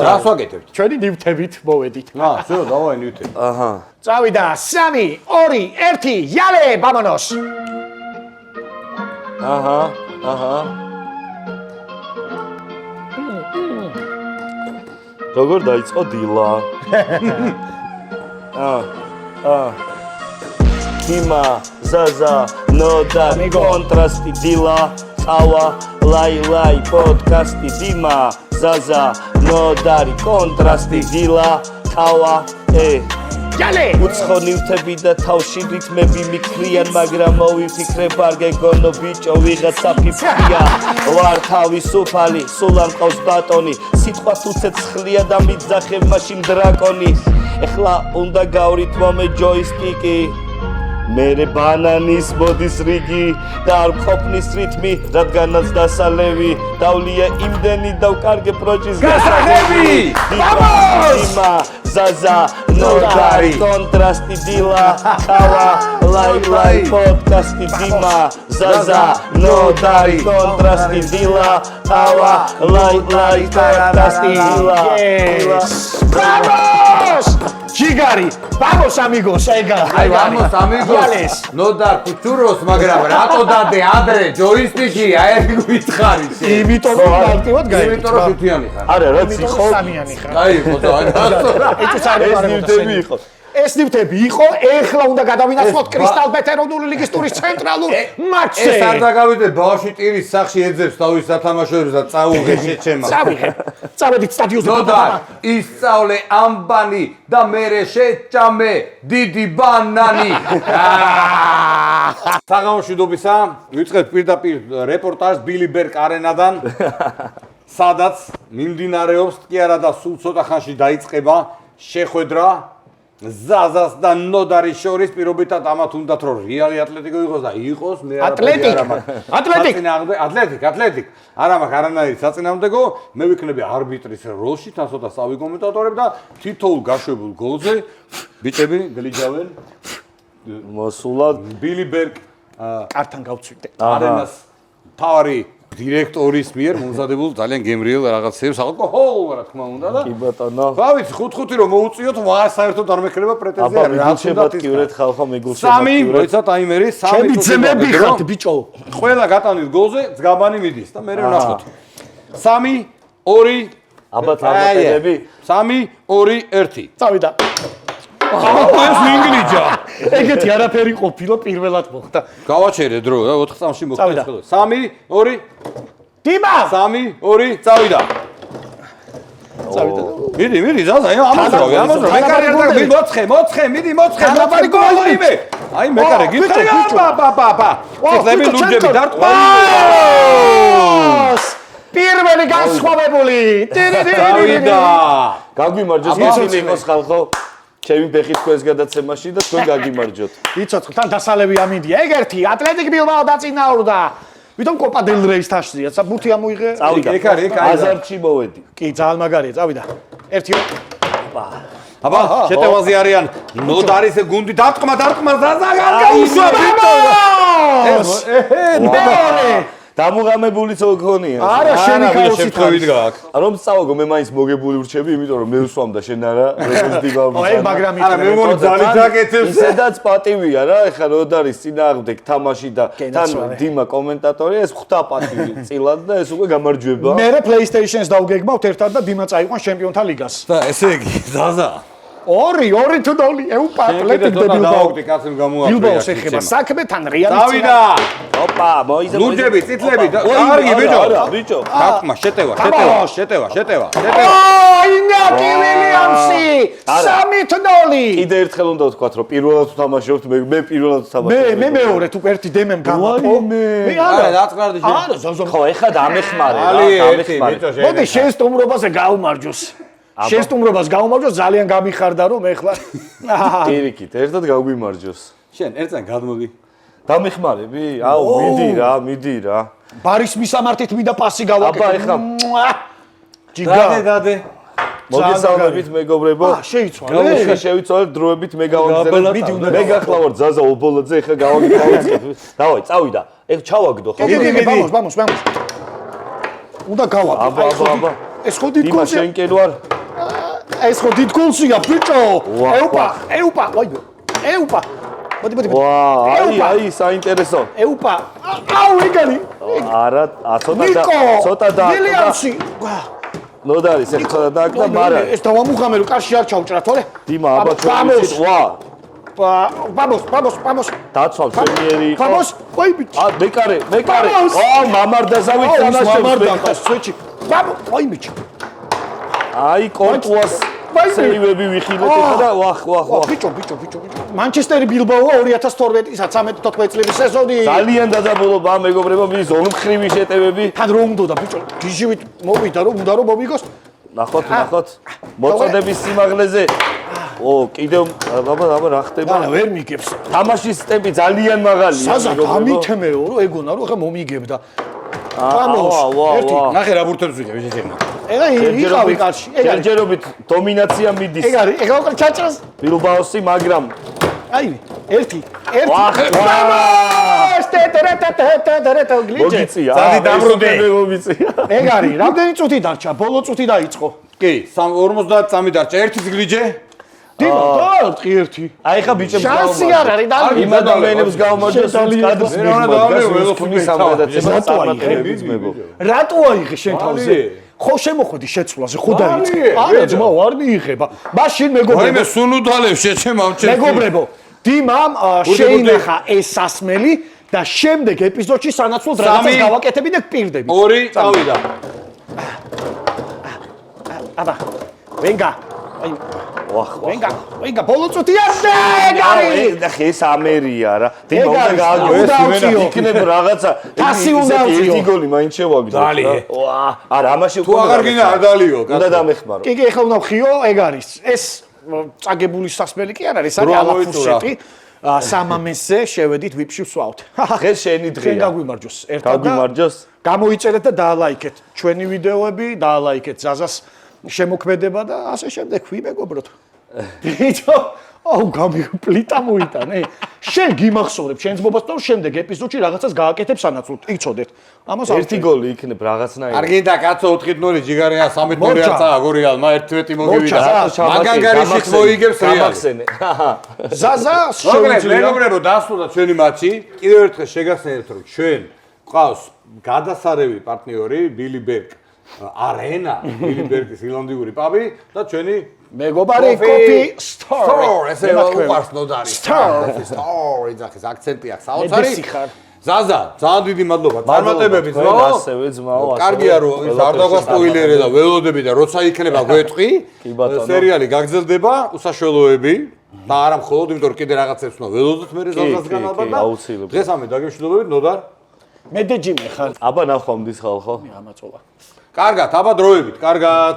რას ვაკეთებთ ჩვენი ნივთებით მოვედით всё давай ნივთები აჰა წავიდა 3 2 1 იალე ბამონოს აჰა როგორ დაიწყო დილა Kima, Zaza, Noda, Kontrasti, Dila, Awa, Lai, Podcasti, Dima, Zaza, Nodari, Kontrasti, Dila, Awa, Yale! უცხო ნივთები და თავში რითმები მიქრიან, მაგრამ მოვიფიქრებ არ გეგონო ბიჭო ვიღაცა ფიფია ვარ თავისუფალი, სულ არ მყავს ბატონი სიტყვა თუ ცეცხლია და მიძახებ მაშინ დრაკონი ეხლა უნდა გავრითმო მე ჯოისტიკი მერე ბანანის მოდის რიგი და არ მყოფნის რითმი რადგანაც დასალევი დავლია იმდენი და ვკარგე პროჭის გასაღები Dima, Zaza, Nodari, Kontrasti, Dila, Awa, Lai, Podcasti, Dima, Zaza, Nodari, Kontrasti, Dila, Awa, Lai, Podcasti, Dila. Vamos! Gigari, vamos amigos, Ay, vamos amigos. Nodar Kuchuros, მაგრამ რატო დადე ადრე ჯოისტიკი აერი გითხარი შე. იმიტომ რომ აქტივად გაიგე. იმიტომ რომ თვითიანი ხარ. არა, რაც იყო სამიანი ხარ. აი, ხო და ეს ნივთები იყო. ეს ნივთები იყო, ეხლა უნდა გადავინაცვლოთ კრისტალ ვეტერანული ლიგის ტურის ცენტრალურ მატჩზე. ეს არ დაგავიდეთ ბავშვი ტირის სახში ეძებს თავის სათამაშოებს და წაუღე შეჩემა. წავედით სტადიონზე. ნოდარ, ისწავლე ამბანი და მერე შეჭამე დიდი ბანანი. საღამოშვიდობისა, ვიწყებთ პირდაპირ რეპორტაჟს ბილი ბერგ არენადან, სადაც მიმდინარეობს კი არა და სულ ცოტა ხანში დაიწყება შეხვედრა ზაზას და ნოდარის შორის, პირობითად ამათ უნდათ რომ რეალი ატლეტიკო იყოს და იყოს მე ატლეტიკ არა მაქვს არანაირი საწინააღმდეგო, მე ვიქნები არბიტრის როლში, თან ცოტა სავი კომენტატორები და თითოეულ გაშვებულ გოლზე ბიჭები გლიჯავენ მოსულად ბილი ბერგ კართან გავწვიდე. არენას თავარი დირექტორის მიერ მომზადებულ ძალიან გემრიელ რაღაცებს ალკოჰოლ რა თქმა უნდა და კი ბატონო. რა ვიცი, 5-5 რომ მოუწიოთ, საერთოდ არ მექნება პრეტენზია. აბა მიგულშებატკივრეთ ხალხო, სამი, მოიცათ აიმერი, სამი ძმები ხართ ბიჭო. ყველა გატანით გოლზე, ძგაბანი მიდის და მე ვნახოთ. 3, 2, აბა თავდაპირები 3, 2, 1. წავიდა. ეს ინგლიჯა. ეგეთი არაფერი ყოფილა პირველად მოხდა. გავაჩერე დრო, 4 წამში მოხდა ეს. 3, 2, დიმა! 3, 2, წავიდა. წავიდა. მიდი, ზაზა, ამაზრავე. მოცხე, მიდი, დაბარი გოლი იმე. აი, მეკარე, გითხარი, აბა. ცეცხლები ლურჯები დარტყმა. პირველი განსხვავებული. წავიდა. გაგვიმარჯოს გიცილი იყოს ხალხო. ჩემი ფეხი თქვენს გადაცემაში და თქვენ გაგიმარჯოთ. იცოცხლთან დასალევი ამინდია. ეგ ერთი ატლეტიკ ბილბაო დაწინაურდა. ვითომ კოპა დელ რეის თაშზეა, საბუთი ამოიღე. წავიდა. ეგ არის, აზარტში მოვედი. კი, ძალიან მაგარია, წავიდა. ერთი. აბა, შეტევაზე არიან ნოდარის გუნდი დარტყმა ზაზა გაუშვა ბიტო. დამუღამებულიც გქონია. არა, შენი კაუსით გაქვს. რომ სწავაგო მე მაინც მოგებული ვრჩები, იმიტომ რომ მე ვსვამ და შენ არა, როგორც დიბავი. აი, მაგრამ არა, მე მგონი ძალიან ჯაკეთებს. ისედაც პატივია რა, ეხლა როდარის წინააღმდეგ თამაში და თან დიმა კომენტატორი, ეს ხვდა პატივი წილად და ეს უკვე გამარჯვება. მე PlayStation-ს დავგეგმავთ ერთად და დიმა წაიყვან ჩემპიონთა ლიგას. და ესე იგი, ზაზა. 2 თუ 0 ეუპა ატლეტიკ ბილბაო. დავუკვდი კაცემ გამოაყრია. ბილბაოს ეხება საქმეთან რეალის. დავიდა. ოპა, მოიზა. ლურჯები, წითლები, კარგი ბიჭო. დარტყმა, შეტევა. ინაკი ვილიამსი 3-0. კიდე ერთხელ უნდა ვთქვათ, რომ პირველად ვთამაშობთ, მე პირველად ვთამაშობ. მე მეორე თუ ერთი დემემ გამაყო. მე არა, დაწყარდი შენ. არა, ზაზო. ხო, ეხლა დამეხმარე რა, დამეხმარე. მოდი შენ სტუმრობაზე გავმარჯოს. შენ სტუმრობას გავმარჯოს, ძალიან გამიხარდა რომ ეხლა. პირიქით, ერთად გავგვიმარჯოს. შენ ერთად გადმოდი. დამეხმარები? აუ, მიდი რა. ბარის მისამართით მინდა პასი გავაკეთო. აბა, ეხლა. ჯიგა. დადე. მოგესალმებით მეგობრებო. შეიცვალე. შევიცვალეთ დროებით მე გავაგზავნე. მე გახლავარ ზაზა ობოლაძე, ეხლა გავაგზავნე. დავაი, წავიდა. ეგ ჩავაგდო ხო? Vamos. უნდა გავაკეთო. აბა. ეს ხო დიდ გოლია. შენ კი ვარ. ეს ხო დიდ გოლია, ბიჭო. ეუპა. ეუპა. მოდი. აი, საინტერესო. ეუპა. აუ, ეგარი. არა, ცოტა და. ვილიამსი. ნოდარის ეხლა დააკდა, მაგრამ ეს დავამუღამე რომ კარში არ ჩავჭრა, თორე? დიმა, აბა ჩვენიც Vamos. დაცვალ პრემიერი იყო. Vamos. Ой, ბიჭო. მეკარე. მამარდაზავით თამაშობს. სვეჩი. Vamos. Ой, ბიჭო. აი, კონტუას სეივები ვიხილეთ და ვახ. ბიჭო. მანჩესტერი ბილბაო 2012-ისა 13-14 წლის სეზონი. ძალიან დაძაბულობა მეგობრებო, მის ორმხრივი შეტევები. თან რო უნდა ბიჭო, გიჟივით მოვიდა რომ უნდა რომ მომიგოს. ნახოთ. მოწოდების სიმაღლეზე. კიდევ აბა რა ხდება? არა, ვერ მიგებს. თამაშის ტემპი ძალიან მაღალია. საზა გამითემეო რომ ეგონა რომ ხა მომიგებდა. Vamos. ერთი. ნახე რა ბურთებს ვიღებ შეჭერნა. ეგა იყავი კარში. ჯერჯერობით დომინაცია მიდის. ეგ უკვე ჩაჭრას. ბილბაოსი, მაგრამ აი, ერთი. ვახ. გლიჯე. ზადი დამრუდე. ეგ არის, რამდენი წუთი დარჩა? ბოლო წუთი დაიწყო. კი, 50 წამი დარჩა. ერთი გლიჯე. დიმა, დაარტყი ერთი. აი ხა ბიჭებს შანსი არ არის და იმ ადამიანებს გავმარჯოს კადრს მიგმოთ. რატო აიღე შენ თავზე? ხო შემოხვედი შეცვლაზე, ხო დაიწყე. მიიღე, არა ძმაო, არ მიიღება. მაშინ მეგობრებო. ვაიმე სუნუდალებს შეჩემავ ჩემს. მეგობრებო, დიმამ შეინახა ეს სასმელი და შემდეგ ეპიზოდში სანაცვლოდ რაღაცას გავაკეთები და გპირდები. 2 წავიდა. აბა, ვენგა. აი, ვახ, ვენგა, ბოლო წუთი ასე გარი. და ხე ეს ამერია რა. დიმა უნდა უნდა გააგო, იქნებ რაღაცა. თასი უნდა ავწიო. ერთი გოლი მაინც შევაგდო. ვა, არა, ამაში თუ აღარ გინდა არ დალიო. უნდა დამეხმარო. კი, ახლა უნდა ვხიო, ეგ არის. ეს წაგებული სასმელი კი არ არის, არის ალაფუსეტი. სამამესზე შევედით ვიფში ვსვავთ. ხე შენი დღეა. შენ გაგვიმარჯოს. ერთად გაგვიმარჯოს. გამოიწერეთ და დაალაიქეთ ჩვენი ვიდეოები, დაალაიქეთ ზაზას შემოქმედება და ასე შემდეგ ვიმეგობროთ. ბიჭო, აუ გამიპლიტა მოიტანე. შენ გიმახსოვრებ შენს ბობას და შემდეგ ეპიზოდში რაღაცას გააკეთებ სანაცვლოდ. იცოდეთ. ამას ერთი გოლი იქნებ რაღაცნაირი. არ გინდა კაცო 4-0 ჯიგარია 3-0 არცა გორიალმა 1-1 მოგივიდა. მაგან გარიშით მოიგებს რეალი. გამახსენე. ზაზა შეუძლია. მეგობრებო, დასრულდა ჩვენი მატჩი. კიდევ ერთხელ შეგახსენებთ რომ ჩვენ ყავს გადასარევი პარტნიორი ბილი ბერგ არენა, ბილი ბერგის ირლანდიური პაბი და ჩვენი მეგობარი კოფი სტორ. ესე უყარს ნოდარი. სტორ, იძახის აქცენტი აქვს საოცარი. ზაზა, ძალიან დიდი მადლობა. წარმატებები ძმაო. ასევე ძმაო, ასე. კარგია რომ ის არ დაგვასპოილერე და ველოდები და როცა იქნება გვეტყვი. სერიალი გაგრძელდება, უსაშველოები და არა მხოლოდ იმიტომ რომ კიდე რაღაცებს უნდა ველოდოთ მე ზაზასგან ალბათ და დღეს ამე დაგემშვიდობებით ნოდარ. მე და ჯიმი ხარ. აბა ნახვამდის ხალხო. ამაწოლა. კარგად, აბა დროებით, კარგად.